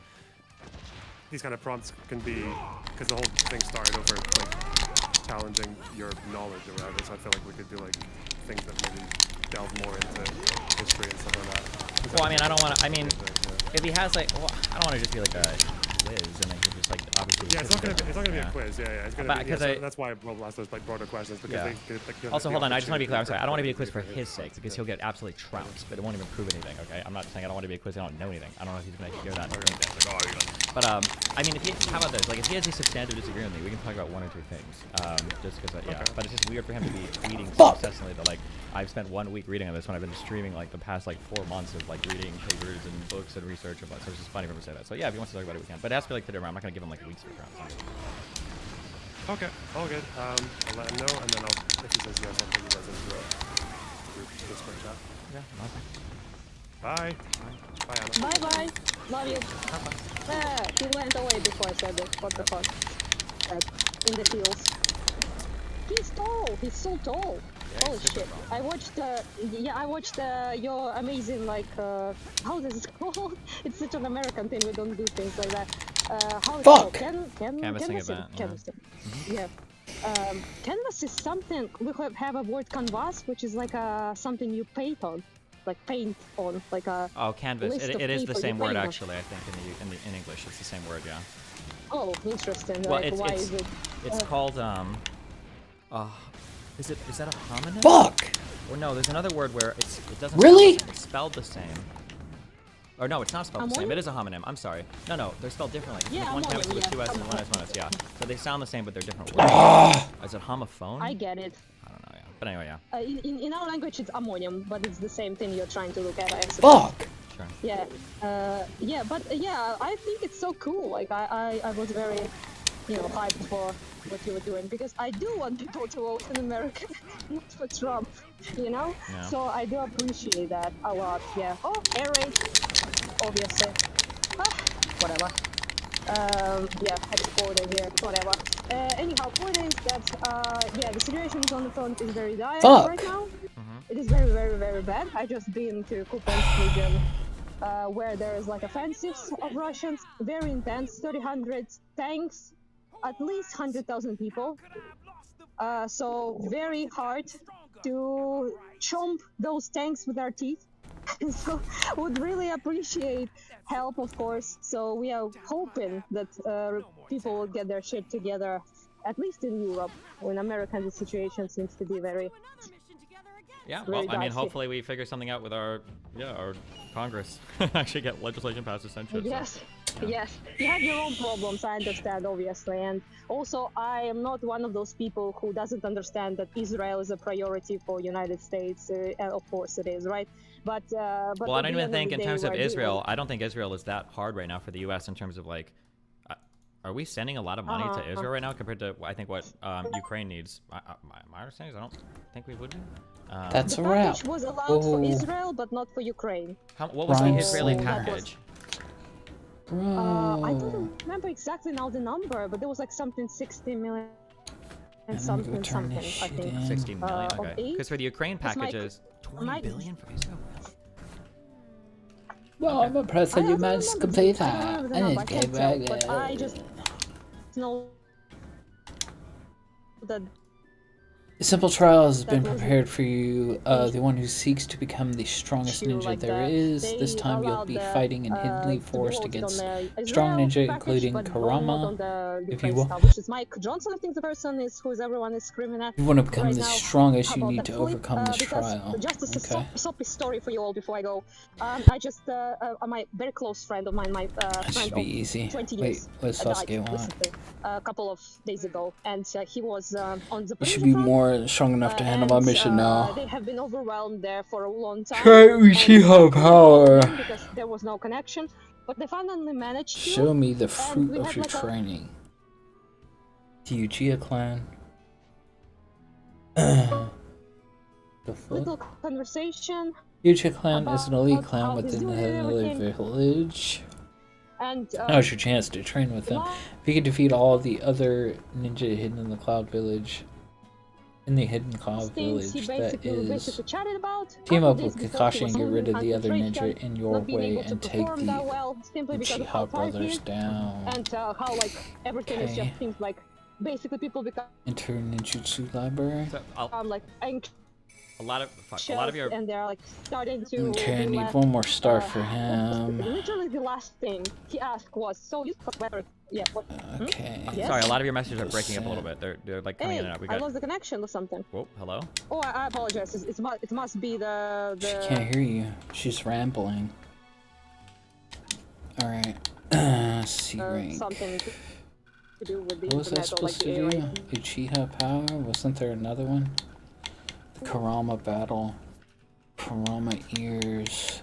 these kind of prompts can be, because the whole thing started over like challenging your knowledge or whatever. So I feel like we could do like things that maybe delve more into history and stuff like that. Well, I mean, I don't want to. I mean, if he has like, well, I don't want to just be like a quiz and then he just like obviously. Yeah, it's not gonna be a quiz. Yeah. It's gonna be. So that's why we'll ask those like broader questions because they also, hold on, I just want to be clear. I'm sorry, I don't want to be a quiz for his sake because he'll get absolutely trounced, but it won't even prove anything. Okay, I'm not saying I don't want to be a quiz. I don't know anything. I don't know if he's gonna hear that. But I mean, how about this? Like, if he has any substantive disagreement with me, we can talk about 1 or 2 things. Just because, yeah. Okay. But it's just weird for him to be tweeting so incessantly that like I've spent 1 week reading on this when I've been streaming like the past like 4 months of like reading papers and books and research about. So it's just funny for him to say that. So yeah, if he wants to talk about it, we can. But it has to be like today. I'm not gonna give him like a week's background. Okay, all good. I'll let him know, and then if he says yes, I'll put you guys into a group Discord chat. Yeah. Okay. Bye. Bye, Anna. Bye. Love you. He went away before I said it. What the fuck? In the fields. He's tall. He's so tall. Yeah, holy shit! I watched. I watched your amazing like. How is it called? It's such an American thing. We don't do things like that. How is it called? Canvassing event. Canvassing. Yeah. Canvas is something we have a word canvas, which is like something you paint on. Like paint on, like a. Oh, canvas. It is the same word actually. I think in English, it's the same word. Yeah. Oh, interesting. Well, like, why is it? It's called Is that a homonym? Fuck. Or no, there's another word where it doesn't. Really? It's spelled the same. Or no, it's not spelled the same. It is a homonym. I'm sorry. No, they're spelled differently. Yeah, one canvas with 2 S's and 1 S, 1 S. Yeah. So they sound the same, but they're different words. Is it homophone? I get it. I don't know. Yeah. But anyway, yeah. In our language, it's ammonium, but it's the same thing you're trying to look at. I Fuck. Sure. Yeah. But I think it's so cool. Like I was very, hyped for what you were doing because I do want people to vote in America, not for Trump. Yeah. So I do appreciate that a lot. Yeah. Oh, air raid, obviously. Whatever. Exported here. Whatever. Anyhow, point is that the situation on the front is very dire right now. It is very, very, very bad. I just been to Kupiansk region, where there is like offensives of Russians, very intense, 300 tanks, at least 100,000 people. So very hard to chomp those tanks with our teeth. So would really appreciate help, of course. So we are hoping that people will get their shit together, at least in Europe. In America, the situation seems to be very. Yeah, well, I mean, hopefully we figure something out with our Congress. Actually get legislation passed essentially. Yes, yes. You have your own problems, I understand, obviously. And also, I am not one of those people who doesn't understand that Israel is a priority for United States. Of course it is, right? But well, I don't even think in terms of Israel, I don't think Israel is that hard right now for the U.S. in terms of like, Are we sending a lot of money to Israel right now compared to I think what Ukraine needs? My understanding is I don't think we would be. That's a The wrap. package was allowed for Israel, but not for Ukraine. What was the Bro. Israeli That package? Bro. I don't remember exactly now the number, but there was like something 60 million and something, I think. 60 million, okay. eight? Because for the Ukraine It's package like- is 20 billion for Israel. Well, I'm impressed that you managed to complete that. I And can't it came tell, back. but I just know that A simple trial has been was prepared for you, the one who seeks to become the strongest issue, ninja like there is. This they time you'll allowed be the, fighting in hiddenly to be forced voted against on the strong Israel ninja, package, including but not Karama. on the If Ukraine you stuff, which is Mike Johnson. I think the person is who everyone is screaming at. If you want to become right the now strongest, you about need that to flip, overcome this because trial. just as Okay. a soppy story for you all before I go. I just my very close friend of mine, my That friend should of be easy. 20 Wait, years, what's died Sasuke want? recently, a couple of days ago, and he was on the You should Persian be front, more strong enough to handle my and, mission now. They have been overwhelmed there for a long time. Try Uchiha and, power. because there was no connection, but they finally managed to. Show me the and fruit we of had your like a training. The Uchiha clan. The little fuck? conversation, Uchiha clan is an elite about clan how he's within doing the and elite everything. village. and Now's your chance to train with them. If you can defeat all the other ninja hidden in the Cloud Village, in the Hidden Cloud things he Village, that basically is, chatted about. team Couple up days with before he Kakashi was and get rid of the moving other until ninja Freight in your not being way able to and take perform that the well, simply because of how Uchiha tired he brothers is, down. and how like everything is Okay. just seems like basically people become Enter ninjutsu library. So like anxious, a lot of your and they're like starting to Okay, I be need less, one more star for what's him. literally the last thing he asked was, so you whether yeah what Okay. Yes? sorry, a lot of your messages are breaking up a little bit. They're like coming hey in and out. We I got lost the connection or something. whoa, hello. Oh, I apologize. It must be the She can't hear you. She's rambling. Alright. C rank. something to do with the What was that internet or like supposed the to do? AI. Uchiha power? Wasn't there another one? The Karama battle. Karama ears.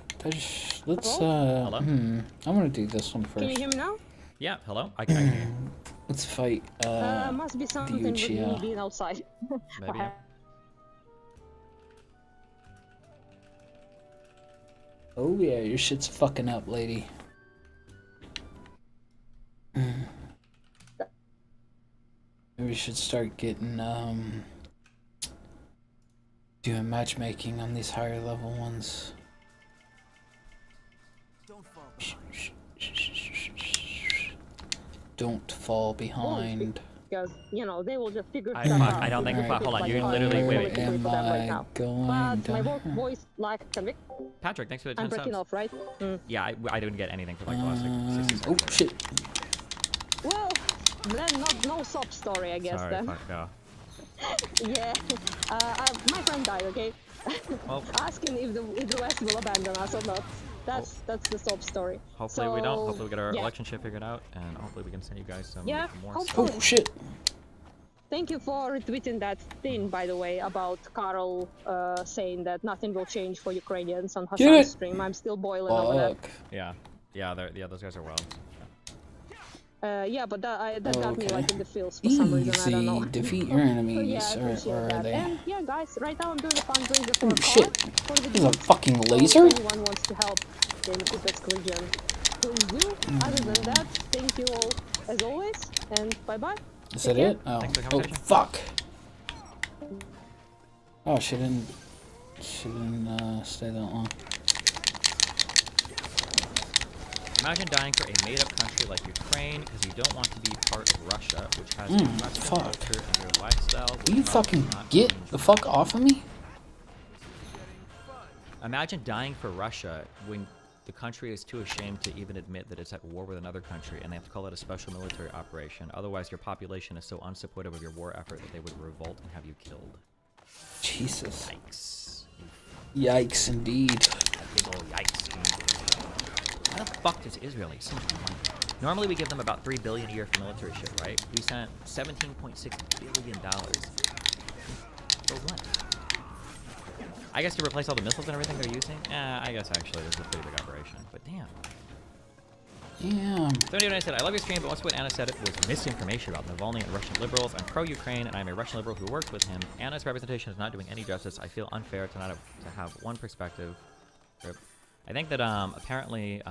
Let's Hello? I'm gonna do this one Can you first. hear me now? Yeah, hello. I can hear you. Let's fight Must be something with me Uchiha. being outside. Maybe. Yeah. Oh yeah, your shit's fucking up, lady. Maybe we should start getting doing matchmaking on these higher level ones. Don't fall behind. Because they will just figure I stuff fuck, out. I don't think. Alright. Hold on, Like, you're hard literally and wait. really quickly Am for them right I now. going But my down? voice like convict. Patrick, thanks for the I'm 10 breaking subs. off, right? Yeah, I didn't get anything for like the last like 60 Oh seconds. shit. Well, then no sob story, I guess Sorry, then. fuck, yeah. Yeah. My friend died. Okay. Well, Asking if the West will abandon us or not. That's the sob story. hopefully we don't. So, Hopefully we get our yeah. election shit figured out, and hopefully we can send you guys some Yeah, more hopefully. stuff. Oh shit. Thank you for retweeting that thing, by the way, about Carl saying that nothing will change for Ukrainians on Get Hassan's it! stream. I'm still boiling over that. Fuck. Yeah, those guys are wild. Yeah, but that got me Okay. like in the feels for some reason. I don't know. Easy. Defeat your enemies. Yeah, I or appreciate are that. they? And yeah, guys, right now I'm doing a fundraiser for Oh a car shit. for the This is a dude. fucking So laser? if anyone wants to help in Kupiansk region, please do. Other than that, thank you all as always, and bye bye. Is that care. it? Oh. Thanks for the Oh conversation. fuck. Oh, she didn't stay that long. Imagine dying for a made-up country like Ukraine because you don't want to be part of Russia, which has a Western fuck. culture and your lifestyle. Will you which fucking probably not get change. the fuck off of me? Imagine dying for Russia when the country is too ashamed to even admit that it's at war with another country, and they have to call it a special military operation. Otherwise, your population is so unsupportive of your war effort that they would revolt and have you killed. Jesus. Yikes. Yikes indeed. Big ol' yikes. How the fuck does Israel need so much money? Normally we give them about $3 billion a year for military shit, right? We sent $17.6 billion. For what? I guess to replace all the missiles and everything they're using? I guess actually this is a pretty big operation, but damn. Damn. Somebody when I said, I love your stream, but once what Anna said it was misinformation about Navalny and Russian liberals. I'm pro-Ukraine, and I'm a Russian liberal who works with him. Anna's representation is not doing any justice. I feel unfair to not have, to have one perspective. I think that apparently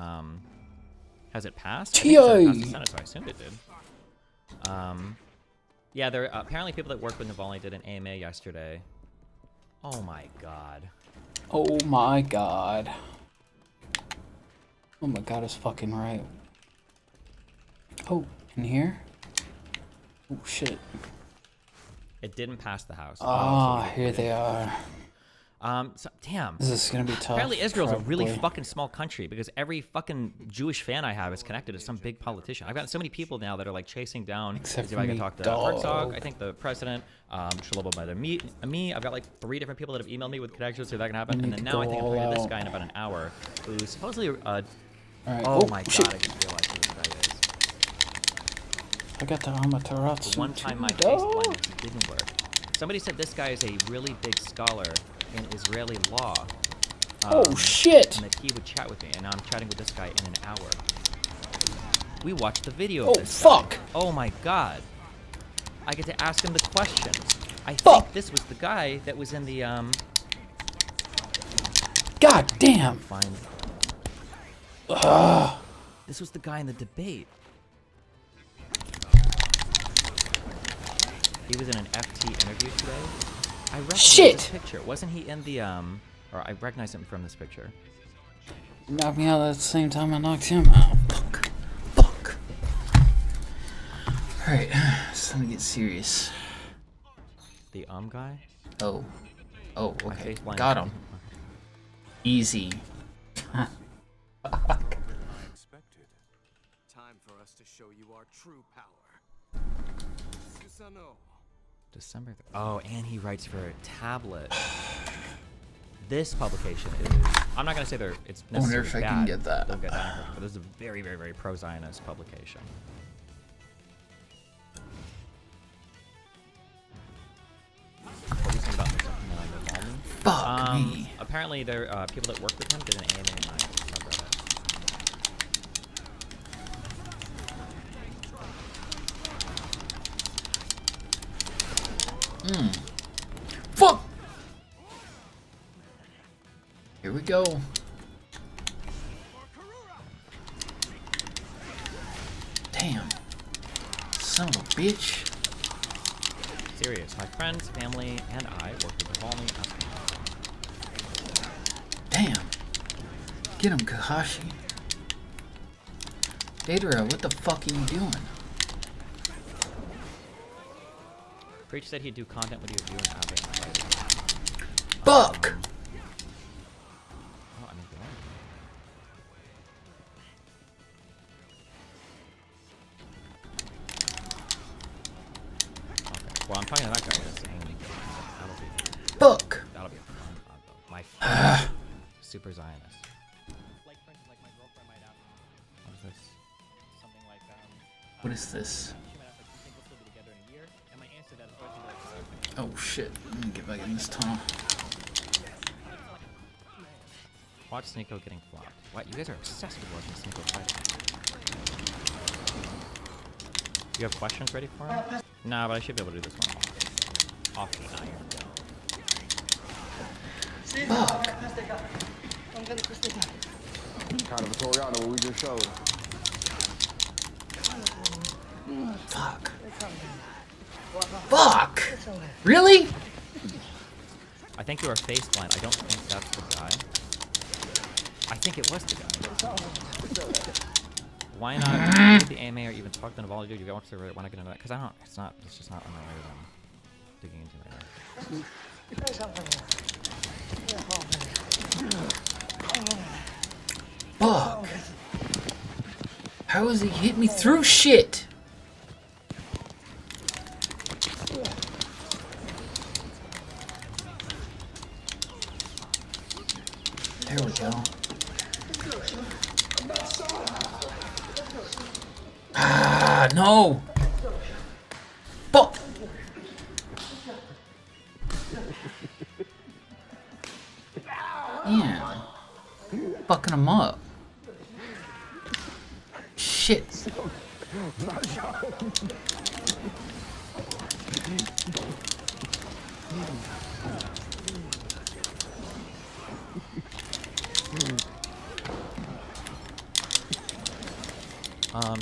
has it passed? I think it said it passed the Senate, so I assumed it did. Yeah, there are apparently people that work with Navalny did an AMA yesterday. Oh my god. Oh my god. Oh my god, it's fucking right. Oh, in here? Oh shit. It didn't pass the House. Ah, so here they are. So, damn. This is gonna be tough. Apparently Israel's a really fucking small country because every fucking Jewish fan I have is connected to some big politician. I've got so many people now that are like chasing down. Except see for if I can me, talk to dog. Herzog, I think the president, Shlomo by me. I've got like 3 different people that have emailed me with connections, so that can happen. And then now I think I'm talking to this guy in about an hour, who's supposedly. Right. Oh my shit. god! I just realized who this guy is. I got the Amaterasu. The one time my face dog. blindness didn't work. Somebody said this guy is a really big scholar in Israeli law. Oh shit! And that he would chat with me, and now I'm chatting with this guy in an hour. We watched the video of Oh this fuck! guy. Oh my god. I get to ask him the questions. I Fuck. think this was the guy that was in the God damn! Fine. This was the guy in the debate. He was in an FT interview today. I recognize Shit! this picture. Wasn't he in the or I recognize him from this picture. Knocked me out at the same time I knocked him out. Fuck. Fuck. Alright, it's time to get serious. The guy? Oh. Oh, My okay. face blind. Got him. Easy. Unexpected. Time for us to show you our true power. Susano. December. Oh, and he writes for a tablet. This publication is. I'm not gonna say it's I wonder necessarily if I bad. can get that. Don't get that, but this is a very, very, very pro-Zionist publication. What do you think about Navalny? Fuck me. Apparently, there people that work with him did an AMA in my subreddit. Fuck! Here we go. Damn. Son of a bitch. Serious. My friends, family, and I work with Navalny. Damn. Get him, Kahashi. Datara, what the fuck are you doing? Preach said he'd do content with you and Abbott. Fuck! Oh, I mean, go on. Okay. Well, I'm talking to that guy that's saying Fuck! that'll be a fun convo. My friend, super Zionist. Like, for instance, like my girlfriend might ask, what is this? Something like, What is this? she might ask, like, do you think we'll still be together in a year? And my answer to that is always like, Oh shit. Let me get back in this tunnel. watch Sneeko getting flopped. What? You guys are obsessed with watching Sneeko fight. You have questions ready for him? Nah, but I should be able to do this one off the iron. Kind of a Toriano what we just showed. Fuck. Fuck! Really? I think you are face blind. I don't think that's the guy. I think it was the guy. Why not do the AMA or even talk to Navalny? Dude, you want to why not get into that? Because I don't. It's not. It's just not unrelated. I'm digging into it. Fuck. How has he hit me through shit? There we go. Ah, no! Fuck! Yeah. Fucking him up. shit.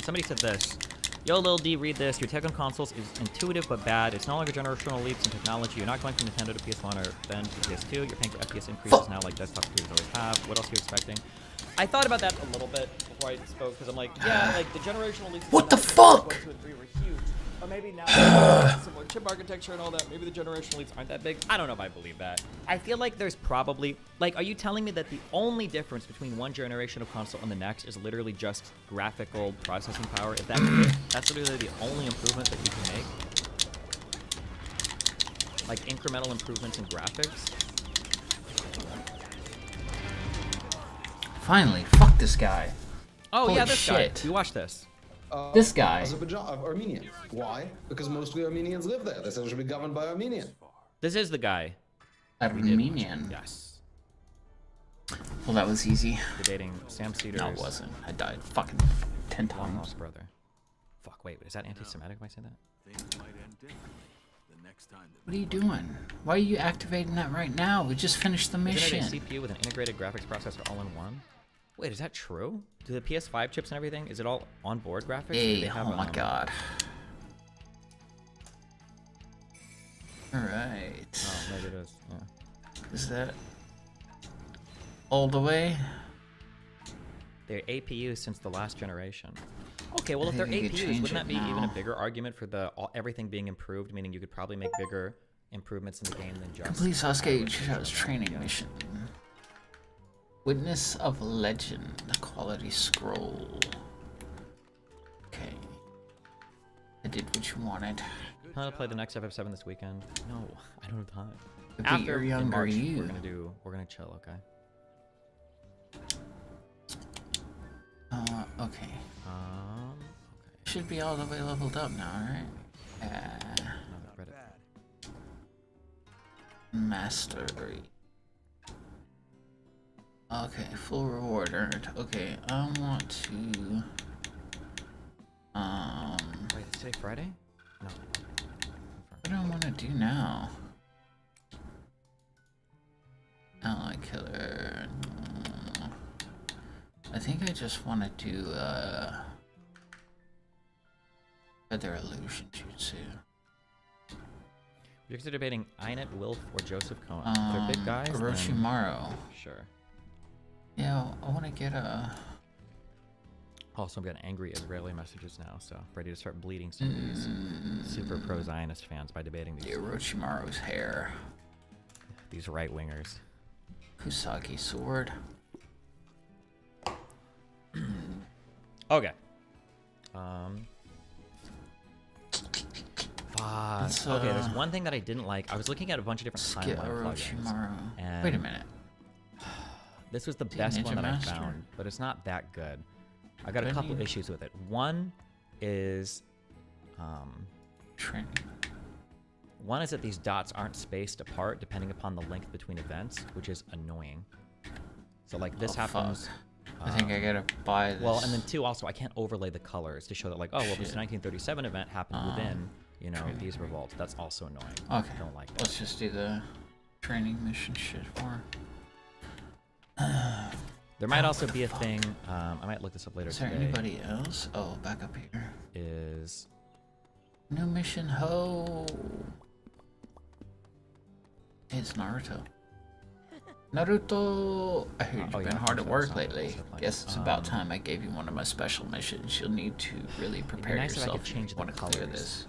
Somebody said this. Yo, Lil D, read this. Your tech on consoles is intuitive but bad. It's no longer generational leaps in technology. You're not going from Nintendo to PS1 or then to PS2. You're paying for FPS increases now like desktop computers always have. What else are you expecting? I thought about that a little bit before I spoke because I'm like, yeah, like the generational leaps. What the fuck? 1, 2, and 3 were huge. Or maybe now similar chip architecture and all that. Maybe the generational leaps aren't that big. I don't know if I believe that. I feel like there's probably like, are you telling me that the only difference between one generation of console and the next is literally just graphical processing power? If that's it, that's literally the only improvement that you can make. Like incremental improvements in graphics. Finally, fuck this guy. Oh, Holy yeah, this shit. guy. We watched this. This guy. Azerbaijan, Armenian. Why? Because mostly Armenians live there. They said it should be governed by Armenian. This is the guy. Armenian. Yes. Well, that was easy. Debating Sam Cedars. No, it wasn't. I died fucking 10 Long times. lost brother. Fuck, wait, is that anti-Semitic if I say that? Things might end different the next time that What are you doing? Why are you activating that right now? We just finished the mission. Isn't it a CPU with an integrated graphics processor all in one? Wait, is that true? Do the PS5 chips and everything, is it all on-board graphics? Hey, They have, oh my god. Alright. Oh, maybe it is, yeah. Is that all the way? They're APUs since the last generation. Okay, well, if they're think we could APUs, change wouldn't that it be even a now. bigger argument for the everything being improved? Meaning you could probably make bigger improvements in the game than just... Complete Sasuke Uchiha's training mission. Witness of Legend, quality scroll. Okay. I did what you wanted. Plan to play the next FF7 this weekend? No, I don't have time. But After you're in younger March, you. we're gonna chill, okay? Okay. Okay. Should be all the way leveled up now, right? No, Reddit. Mastery. Okay, full reward earned. Okay, I want to. Wait, is today Friday? No. What do I want to do now? Ally killer. I think I just want to do other illusion jutsu. You're debating Einet, Wilf, or Joseph Cohen. If they're big guys, then Orochimaru. sure. Yeah, I want to get a. Also, I'm getting angry Israeli messages now, so ready to start bleeding some of these super pro-Zionist fans by debating these Orochimaru's hair. right-wingers. Kusagi sword. Okay. Let's, okay, there's one thing that I didn't like. I was looking at a bunch of different Skip timeline plugins. Orochimaru. and Wait a minute. This was the best one Ninja that Master? I found, but it's not that good. I got a Don't couple you- issues with it. One is, Training. one is that these dots aren't spaced apart depending upon the length between events, which is annoying. So like this Oh, happens. fuck. I think I gotta buy this. Well, and then two, also I can't overlay the colors to show that like, oh, well, this Shit. 1937 event happened within, you know, training. these revolts. That's also annoying. Okay. Don't like that. Let's just do the training mission shit for. There might also be a thing. I might look this up later Is there today. anybody else? Oh, back up here. Is New mission ho. It's Naruto. Naruto! I heard you've Oh, been yeah, hard at so work it's not lately. also playing. Guess it's about time I gave you one of my special missions. You'll need to really prepare nice if I yourself could if change you the want to clear colors. this.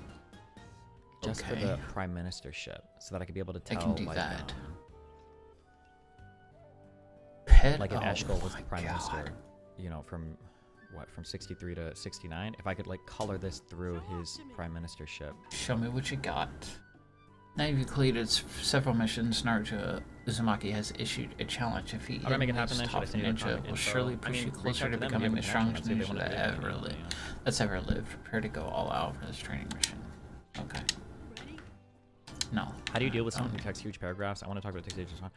just for Okay. the prime ministership, so that I could be able to I tell. can do like, that. Pet. like if oh Eshkol was the my prime God. minister, you know, from what, from 63 to 69. If I could like color this through his prime ministership. Show me what you got. Now you've completed several missions. Naruto Uzumaki has issued a challenge. If he gonna make it hit happen then? this Should I top send you the ninja contact will info? surely I push mean, you reach closer out to to them, becoming give the them a connection, strongest and see if they ninja wanna that do it, ever lived. yeah. That's ever lived. Prepare to go all out for this training mission. Okay. No. How do you deal with someone who texts huge paragraphs? I want to talk about text just one.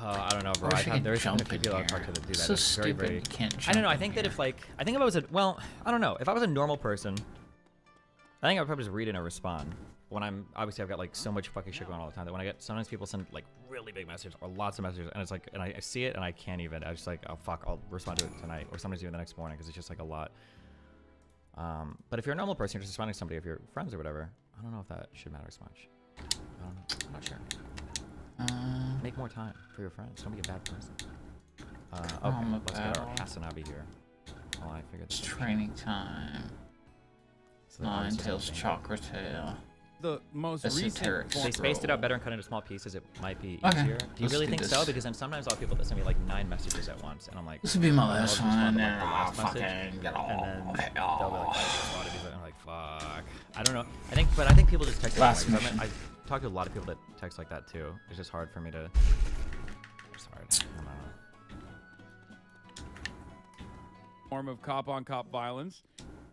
I don't know, bro. There's some people that talk to that do that. So it's very, stupid. very. You can't I don't know. I jump think in that if like, I think if I was a, well, I don't know. If I was a normal person, I think I'd probably just read it and respond. When I'm, obviously I've got like so much fucking shit going on all the time that when I get, sometimes people send like really big messages or lots of messages and it's like, and I see it and I can't even, I just like, oh fuck, I'll respond to it tonight or sometimes even the next morning because it's just like a lot. But if you're a normal person, you're just responding to somebody, if you're friends or whatever, I don't know if that should matter as much. I don't know. I'm not sure. Make more time for your friends. Don't be a bad person. Okay, let's get our Hasanabi here. While I figure this It's training time. So Nine tails chakra tail. The most Esoteric. recent. They spaced it out better and cut into small pieces. It might be Okay, easier. Do you let's really do think this. so? Because then sometimes I'll have people that send me like 9 messages at once, and I'm like, This will be my I'll last just respond one, to, and the I'll last message, fucking get and then off. they'll be like, a lot of these, and I'm like, fuck. I don't know. I think people just text. Last that way. mission. I talk to a lot of people that text like that too. It's just hard for me to. It's hard. I don't know. Form of cop-on-cop violence.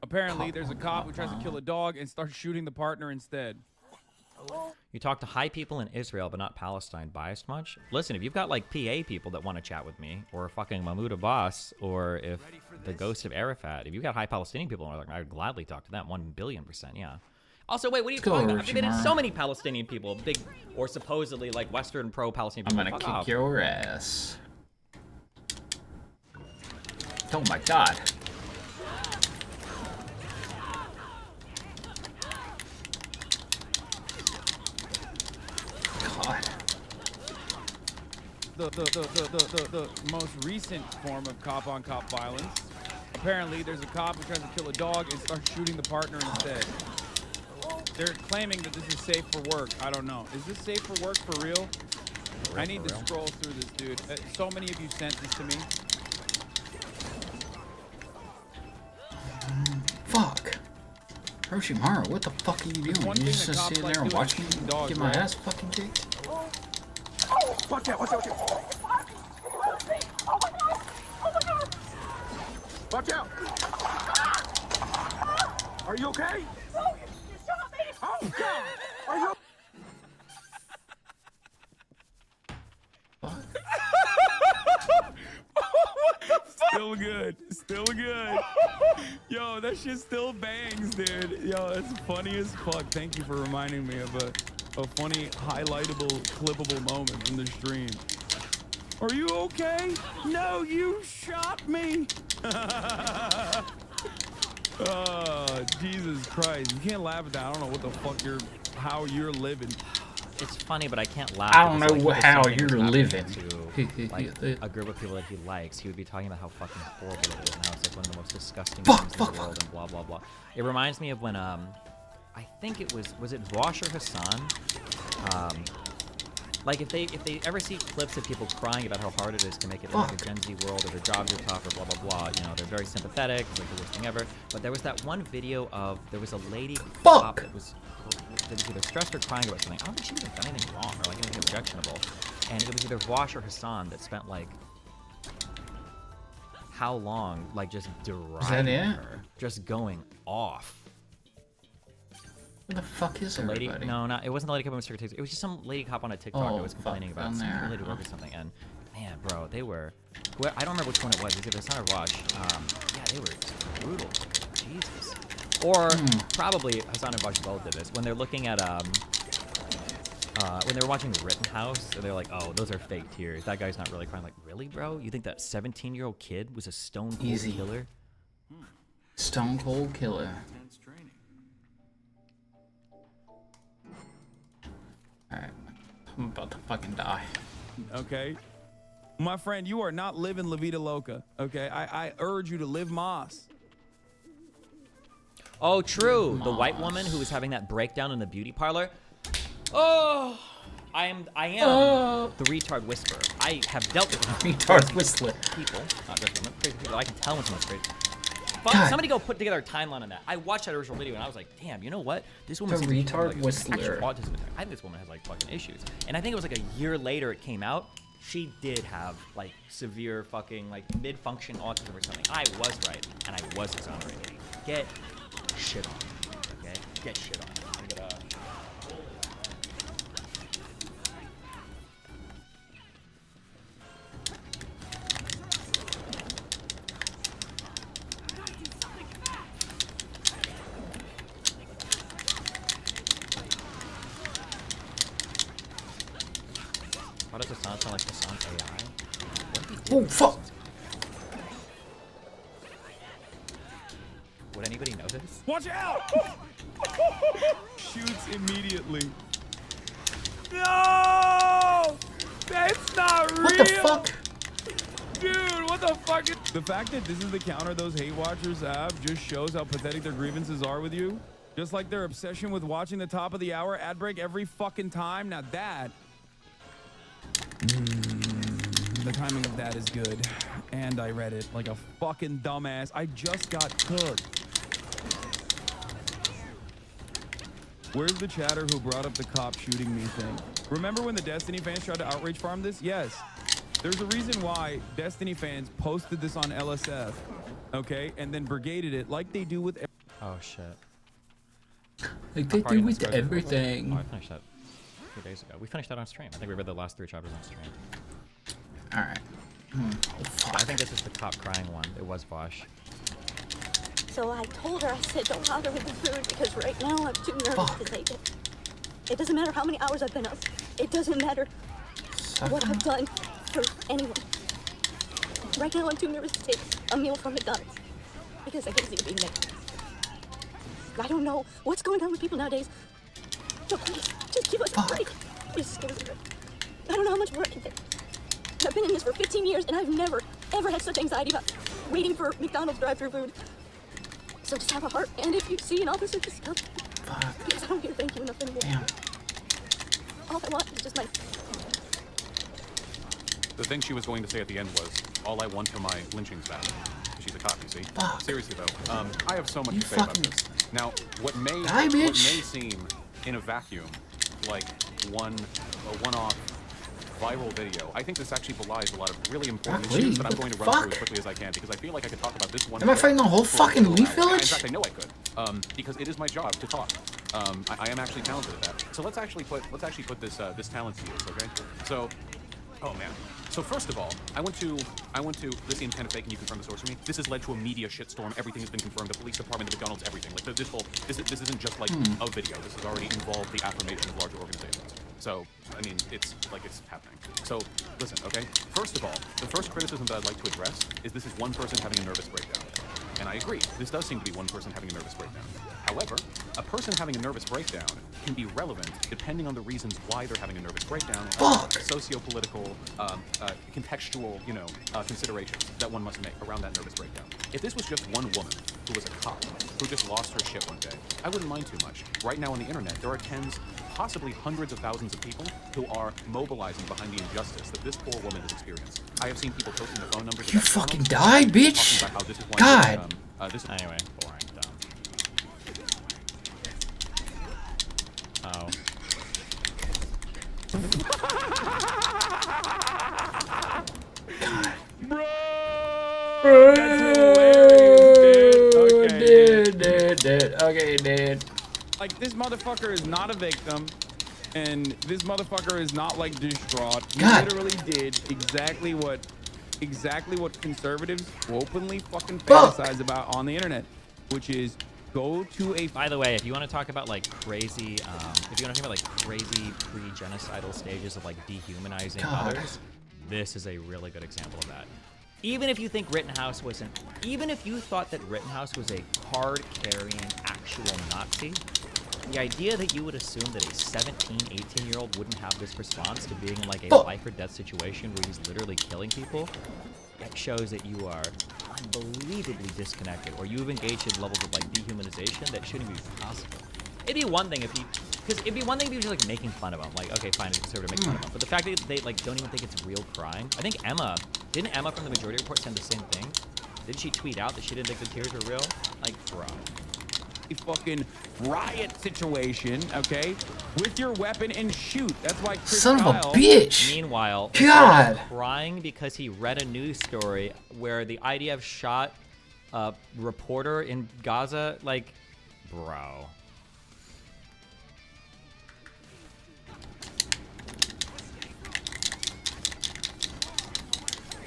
Apparently, there's a cop who tries to kill a dog and starts shooting the partner instead. You talk to high people in Israel, but not Palestine. Biased much? Listen, if you've got like PA people that want to chat with me, or fucking Mahmoud Abbas, or if the ghost of Arafat, if you've got high Palestinian people, I would gladly talk to them. 1,000,000,000%, yeah. Also, wait, what are you talking about? I've been in so many Palestinian people, big or supposedly like Western pro-Palestinian I'm people. gonna kick your ass. Oh my god. God. The most recent form of cop-on-cop violence. Apparently, there's a cop who tries to kill a dog and starts shooting the partner instead. They're claiming that this is safe for work. I don't know. Is this safe for work for real? I need to scroll through this, dude. So many of you sent this to me. Fuck. Hiroshimaru, what the fuck are you doing? One You thing just that cops sitting like there and doing watching is me dogs, get my bro. ass fucking kicked? Watch out, watch out, watch out. Watch out! Are you okay? No, you shot me! Oh, God! Are you What the fuck? Still good. Still good. Yo, that shit still bangs, dude. Yo, that's funny as fuck. Thank you for reminding me of a funny, highlightable, clippable moment from the stream. Are you okay? No, you shot me. Oh, Jesus Christ. You can't laugh at that. I don't know what the fuck how you're living. It's funny, but I can't laugh. I don't because, know like, if the how same thing you're was happening living. To, like, a group of people that he likes, he would be talking about how fucking horrible it is and how it's like one of the most disgusting things in the world and blah blah blah. It reminds me of when I think it was it Vosh or Hassan? Like if they ever see clips of people crying about how hard it is to make it in like a Gen Z world or their jobs are tough or blah blah blah, you know, they're very sympathetic, it's like the worst thing ever. But there was that one video of there was a lady cop that was either stressed or crying about something. I don't think she even done anything wrong or like anything objectionable. And it was either Vosh or Hassan that spent like how long like just deriding her, just going off. Where the fuck is the lady? everybody? No, not it wasn't the lady cop on TikTok. It was just some lady cop on a TikTok that was complaining about some there. related work or something. And man, bro, they were. I don't remember which one it was. It was either Hassan or Vosh. Yeah, they were brutal. Jesus. Or probably Hassan and Vosh both did this when they're looking at when they were watching Rittenhouse, and they're like, "Oh, those are fake tears. That guy's not really crying." Like, really, bro? You think that 17-year-old kid was a stone cold killer? Stone cold killer. Alright, I'm about to fucking die. Okay? My friend, you are not living La Vida Loca, okay? I urge you to live Moss. Oh, true. The white woman who was having that breakdown in the beauty parlor. Oh, I am the retard whisperer. I have dealt with retard whistler people, not just women, crazy people. I can tell when someone's crazy. But somebody go put together a timeline on that. I watched that original video and I was like, damn, you know what? This woman seems retard like whistler. actual autism. I think this woman has like fucking issues. And I think it was like a year later it came out. She did have like severe fucking like mid-function autism or something. I was right and I was exonerated. Get shit on, okay? Get shit on. Why does Hassan sound like Hassan's AI? Oh fuck! Would anybody notice? Watch out! Shoots immediately. No! That's not real! What the fuck? Dude, what the fuck? The fact that this is the counter those hate watchers have just shows how pathetic their grievances are with you. Just like their obsession with watching the top of the hour ad break every fucking time. Now that... the timing of that is good. And I read it like a fucking dumbass. I just got cooked. Where's the chatter who brought up the cop shooting me thing? Remember when the Destiny fans tried to outrage farm this? Yes. There's a reason why Destiny fans posted this on LSF, okay? And then brigaded it like they do with... Oh, shit. Like they do with everything. Oh, I finished that 2 days ago. We finished that on stream. I think we read the last 3 chapters on stream. Alright. Oh, fuck. I think this is the cop crying one. It was Vosh. So I told her, I said, don't bother with the food because right now I'm too nervous to take it. It doesn't matter how many hours I've been up. It doesn't matter what I've done for anyone. Right now I'm too nervous to take a meal from McDonald's because I can see it being made. I don't know what's going on with people nowadays. So please, just give us a break. Please, give us a break. I don't know how much more I can take. I've been in this for 15 years and I've never, ever had such anxiety about waiting for McDonald's drive-thru food. So just have a heart, and if you see an officer, just stop. Because I don't hear thank you enough anymore. Damn. All I want is just my... The thing she was going to say at the end was, all I want are my lynchings back. She's a cop, you see. Fuck. Seriously though, I have so much You to say about fucking this. Now, what may seem in a vacuum like a one-off viral video, I think this actually belies a lot of really important issues that I'm going to run through as quickly as I can because I feel like I could talk about this one. Am I fighting the whole fucking Leaf Village? In fact, I know I could, because it is my job to talk. I am actually talented at that. So let's actually put this this talent to use, okay? So, oh man. So first of all, I went to this seems kind of fake and you confirm the source for me. This has led to a media shitstorm. Everything has been confirmed. The police department, the McDonald's, everything. Like this isn't just like a video. This has already involved the affirmation of larger organizations. So, I mean, it's happening. So, listen, okay? First of all, the first criticism that I'd like to address is this is one person having a nervous breakdown. And I agree, this does seem to be one person having a nervous breakdown. However, a person having a nervous breakdown can be relevant depending on the reasons why they're having a nervous breakdown. Socio-political, contextual, considerations that one must make around that nervous breakdown. If this was just one woman who was a cop, who just lost her shit one day, I wouldn't mind too much. Right now on the internet, there are tens, possibly hundreds of thousands of people who are mobilizing behind the injustice that this poor woman has experienced. I have seen people posting their phone numbers. You fucking died, bitch! God! Anyway, boring, dumb. Oh. Bro! That's hilarious, dude. Okay, dude. Like, this motherfucker is not a victim, and this motherfucker is not, like, distraught. He literally did exactly what conservatives openly fucking fantasize about on the internet, which is go to a... By the way, if you want to talk about, like, crazy, crazy pre-genocidal stages of, like, dehumanizing others, this is a really good example of that. Even if you think Rittenhouse wasn't... Even if you thought that Rittenhouse was a card-carrying actual Nazi, the idea that you would assume that a 17, 18-year-old wouldn't have this response to being in, like, a life-or-death situation where he's literally killing people, it shows that you are unbelievably disconnected, or you've engaged in levels of, like, dehumanization that shouldn't be possible. It'd be one thing if he... Because it'd be one thing if he was just, like, making fun of him. Like, okay, fine, a conservative makes fun of him. But the fact that they, like, don't even think it's real crime. I think Emma... Didn't Emma from the Majority Report send the same thing? Didn't she tweet out that she didn't think the tears were real? Like, bro. A fucking riot situation, okay? With your weapon and shoot. That's why Chris Son Kyle, of a bitch! Meanwhile, God! Crying because he read a news story where the IDF shot a reporter in Gaza. Like, bro.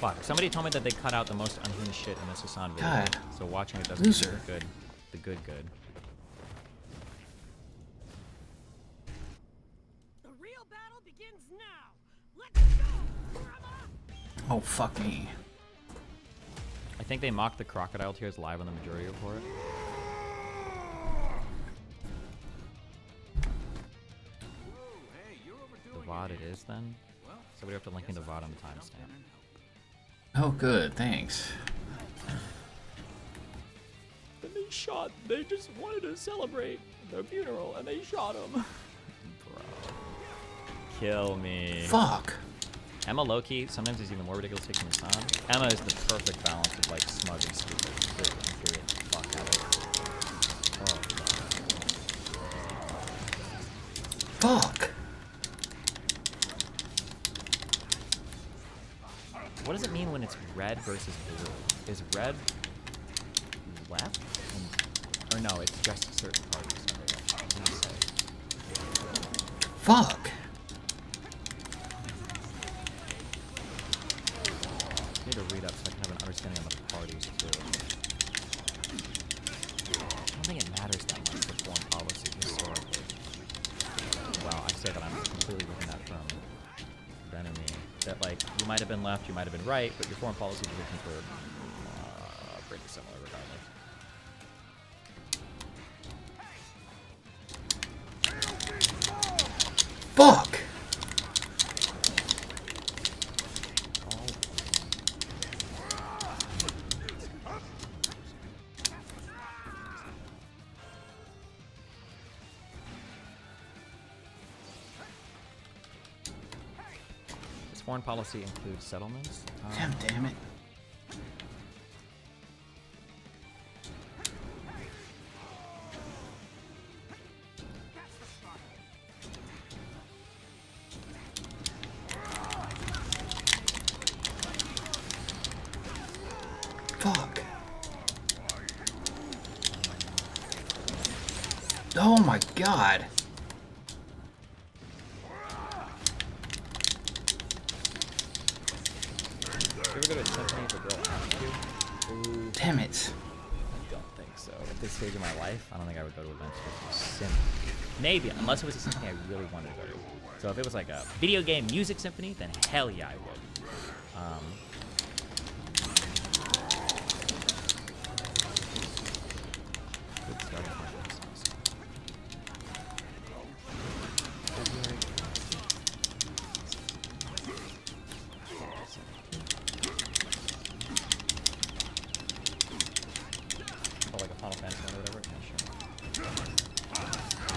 Fuck. Somebody told me that they cut out the most unhinged shit in this Hassan video. God. So watching it doesn't mean the good. The good. The real battle begins now. Oh, fuck me. I think they mocked the crocodile tears live on the majority report. The VOD it is then? So we have to link in the VOD on the timestamp. Oh, good, thanks. Then they just wanted to celebrate their funeral and they shot him. Bro. Kill me. Fuck. Emma Loki sometimes is even more ridiculous taking the sun. Emma is the perfect balance of like smug and stupid. Infuriate the fuck out of it. Oh, fuck. What does it mean when it's red versus blue? Is red left? Or no, it's just certain parties. Fuck. I need to read up so I can have an understanding of the parties too. I don't think it matters that much for foreign policy historically. Well, I say that I'm completely looking at from enemy. That like you might have been left, you might have been right, but your foreign policy positions were pretty similar regardless. Fuck! Does foreign policy include settlements? God damn it. Fuck. Oh my god. You ever go to a symphony if a girl asks you? Ooh, Damn it. I don't think so. At this stage of my life, I don't think I would go to events with a symphony. Maybe, unless it was a symphony I really wanted to go to. So if it was like a video game music symphony, then hell yeah, I would. Good starting point. Oh, like a Final Fantasy or whatever. Yeah, sure.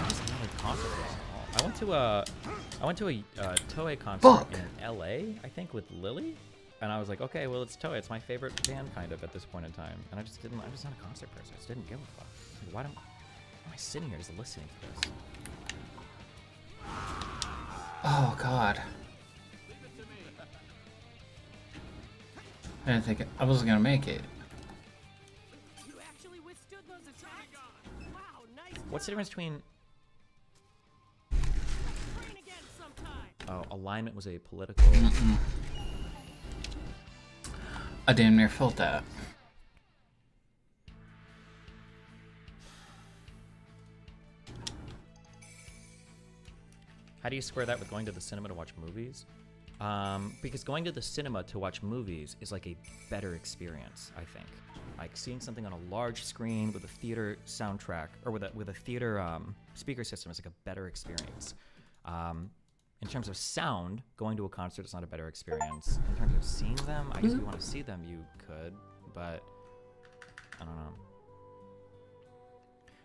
Just another concert festival. I went to a Toei concert Fuck. in LA, I think, with Lily. And I was like, okay, well, it's Toei. It's my favorite band, kind of, at this point in time. And I'm just not a concert person. I just didn't give a fuck. Like, why am I sitting here just listening to this? Oh god. I didn't think I wasn't gonna make it. You actually withstood those attacks? Wow, nice. What's the difference between... Train again sometime. Oh, alignment was a political... I damn near felt that. How do you square that with going to the cinema to watch movies? Because going to the cinema to watch movies is like a better experience, I think. Like seeing something on a large screen with a theater soundtrack or with a theater speaker system is like a better experience. In terms of sound, going to a concert is not a better experience. In terms of seeing them, I guess if you want to see them, you could, but I don't know.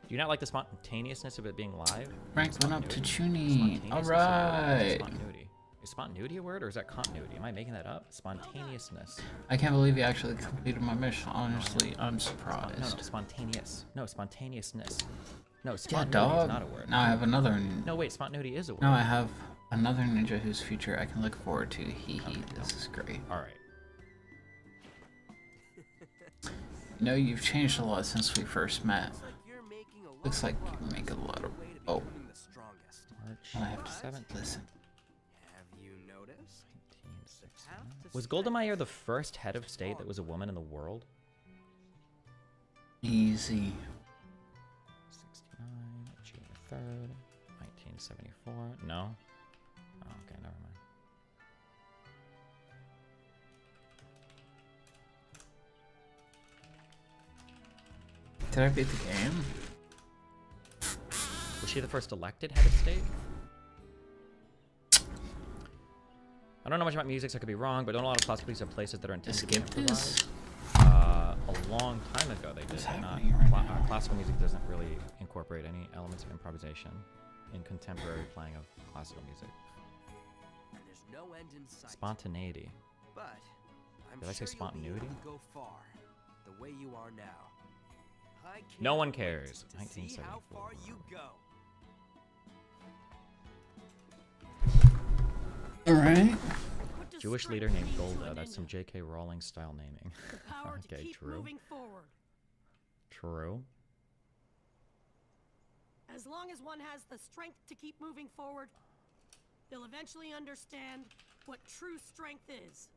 Do you not like the spontaneousness of it being live? Rank went up to Chuni. Alright. Spontaneity. Is spontaneity a word or is that continuity? Am I making that up? Spontaneousness. I can't believe you actually completed my mission. Honestly, I'm surprised. No, spontaneous. No, spontaneousness. No, Yeah, spontaneity dog. is not a word. Now I have another. No, wait, spontaneity is a word. Now I have another ninja whose future I can look forward to. Hee hee. This is great. Alright. You know, you've changed a lot since we first met. Looks like you make a lot of. Oh. I have to 7th. listen. Have you noticed? Was Golda Meir the first head of state that was a woman in the world? Easy. 69, June 3rd, 1974. No? Oh, okay, never mind. Did I beat the game? Was she the first elected head of state? I don't know much about music, so I could be wrong, but don't a lot of classical pieces have places that are intended to be improvised? A long time ago they did. Classical music doesn't really incorporate any elements of improvisation in contemporary playing of classical music. And there's no end in sight. Spontaneity. But I'm Did I say sure spontaneity? You'll be able to go far, the way you are now. I can't No one wait cares. to see how 1974. far you go. Alright. Jewish leader named Golda. That's some J.K. Rowling style naming. Okay, true. Moving forward. True. As long as one has the strength to keep moving forward, they'll eventually understand what true strength is.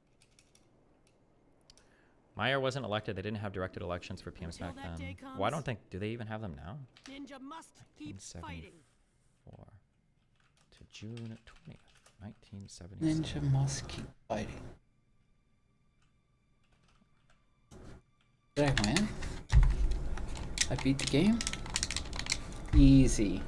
Meyer wasn't elected. They didn't have directed elections for PMs back that then. day comes, Well, I don't think. Do they even have them now? Ninja must keep fighting. 1974 to June 20th, 1977. Ninja must keep fighting. Did I win? I beat the game? Easy.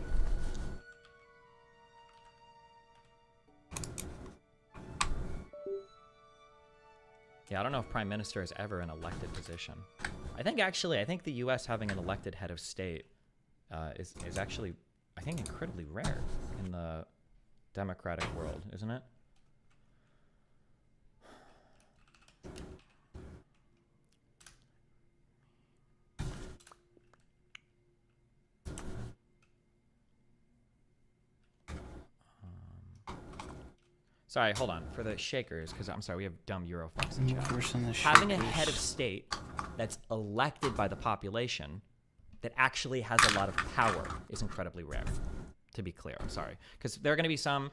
Yeah, I don't know if prime minister is ever an elected position. I think the U.S. having an elected head of state is actually, I think, incredibly rare in the democratic world, isn't it? Sorry, hold on. For the Shakers, because I'm sorry, we have dumb Eurofucks in chat. Having a head of state that's elected by the population that actually has a lot of power is incredibly rare. To be clear, I'm sorry, because there are going to be some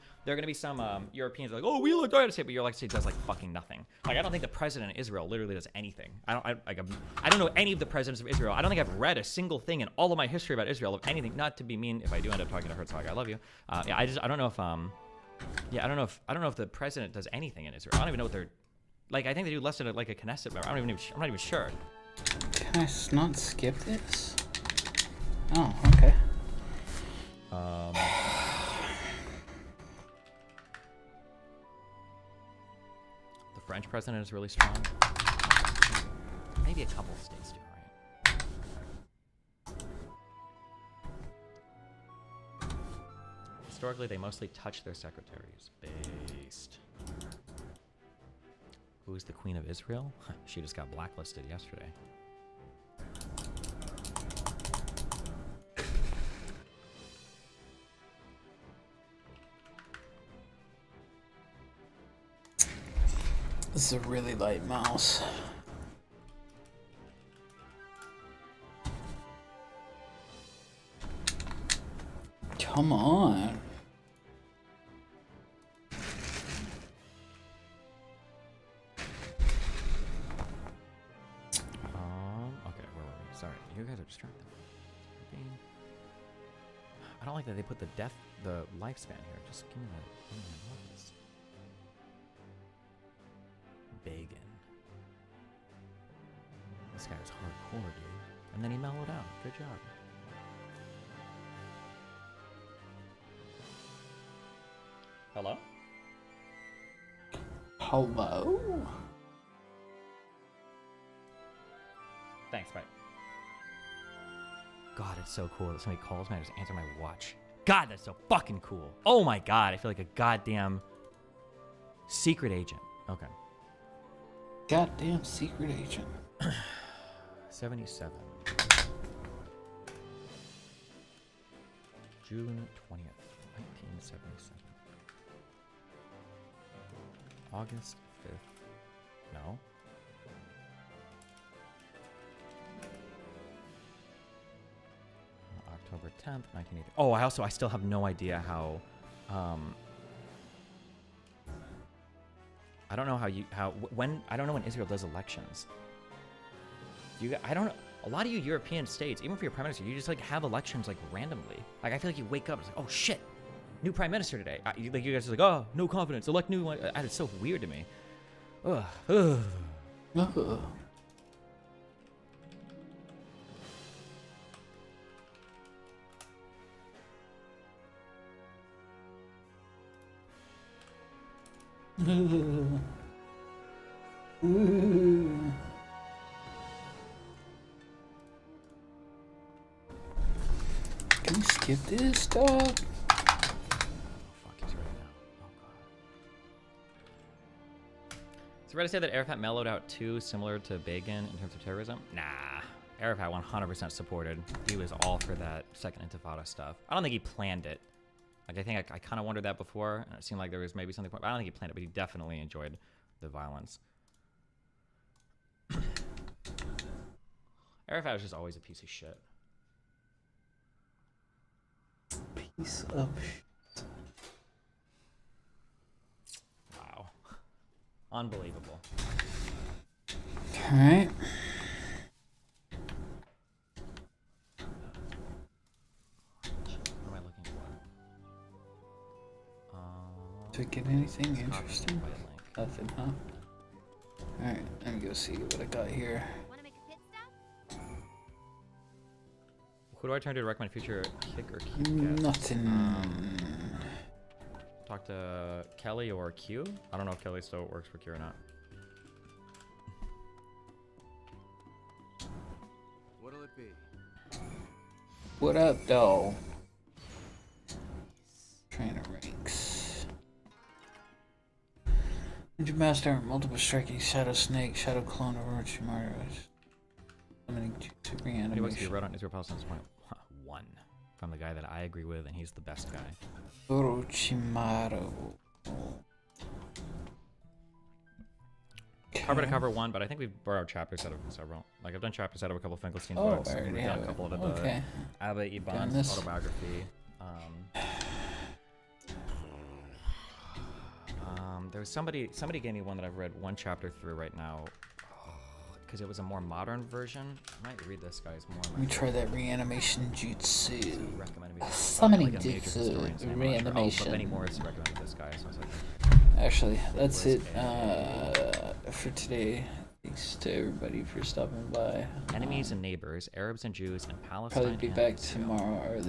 Europeans like, oh, we elect our head of state, but your elected state does like fucking nothing. Like, I don't think the president of Israel literally does anything. I don't know any of the presidents of Israel. I don't think I've read a single thing in all of my history about Israel of anything. Not to be mean, if I do end up talking to Herzog, I love you. Yeah, I don't know if I don't know if the president does anything in Israel. I don't even know what they're like. I think they do less than like a Knesset member. I'm not even sure. Can I not skip this? Oh, okay. The French president is really strong. Maybe a couple states do, right? Historically, they mostly touch their secretaries. Based. Who is the Queen of Israel? She just got blacklisted yesterday. This is a really light mouse. Come on. Okay, where were we? Sorry, you guys are distracted. I don't like that they put the lifespan here. Just give me the Bacon. This guy was hardcore, dude. And then he mellowed out. Good job. Hello? Hello? Thanks, bye. God, it's so cool that somebody calls me and I just answer my watch. God, that's so fucking cool. Oh my god, I feel like a goddamn secret agent. Okay. Goddamn secret agent. 77. June 20th, 1977. August 5th. No. October 10th, 1980. Oh, I still have no idea how, I don't know I don't know when Israel does elections. I don't know. A lot of you European states, even for your prime minister, you just like have elections like randomly. Like I feel like you wake up, it's like, oh shit, new prime minister today. You guys are like, oh, no confidence, elect new one. It's so weird to me. Ugh. Ooh. Can we skip this, dog? So Reddit said that Arafat mellowed out too, similar to Begin in terms of terrorism. Nah, Arafat 100% supported. He was all for that second Intifada stuff. I don't think he planned it. Like, I think I kind of wondered that before, and it seemed like there was maybe something. But I don't think he planned it, but he definitely enjoyed the violence. Arafat was just always a piece of shit. Piece of shit. Wow. Unbelievable. Alright. What am I looking for? Did we get anything interesting? Nothing, huh? Alright, let me go see what I got here. Who do I turn to recommend future kick or keep? Nothing. Talk to Kelly or Q. I don't know if Kelly still works for Q or not. What'll it be? What up, though? Trainer ranks. Ninja Master, multiple striking, Shadow Snake, Shadow Clone, Orochimaru. Summoning Jutsu reanimation. He works to be read on Israel Palestine's point 1 from the guy that I agree with, and he's the best guy. Orochimaru. Cover to cover 1, but I think we've borrowed chapters out of several. Like, I've done chapters out of a couple of Finkelstein books. I already have a couple it. of Okay. Abba Iban's autobiography. There was somebody gave me one that I've read one chapter through right now, because it was a more modern version. I might read this guy's more. Let me try that reanimation jutsu. Recommended Summoning like jutsu reanimation. Oh, but Benny Morris recommended this guy, so I was like. Actually, that's it for today. Thanks to everybody for stopping by. Enemies and neighbors, Arabs and Jews, and Palestine. Probably be back tomorrow early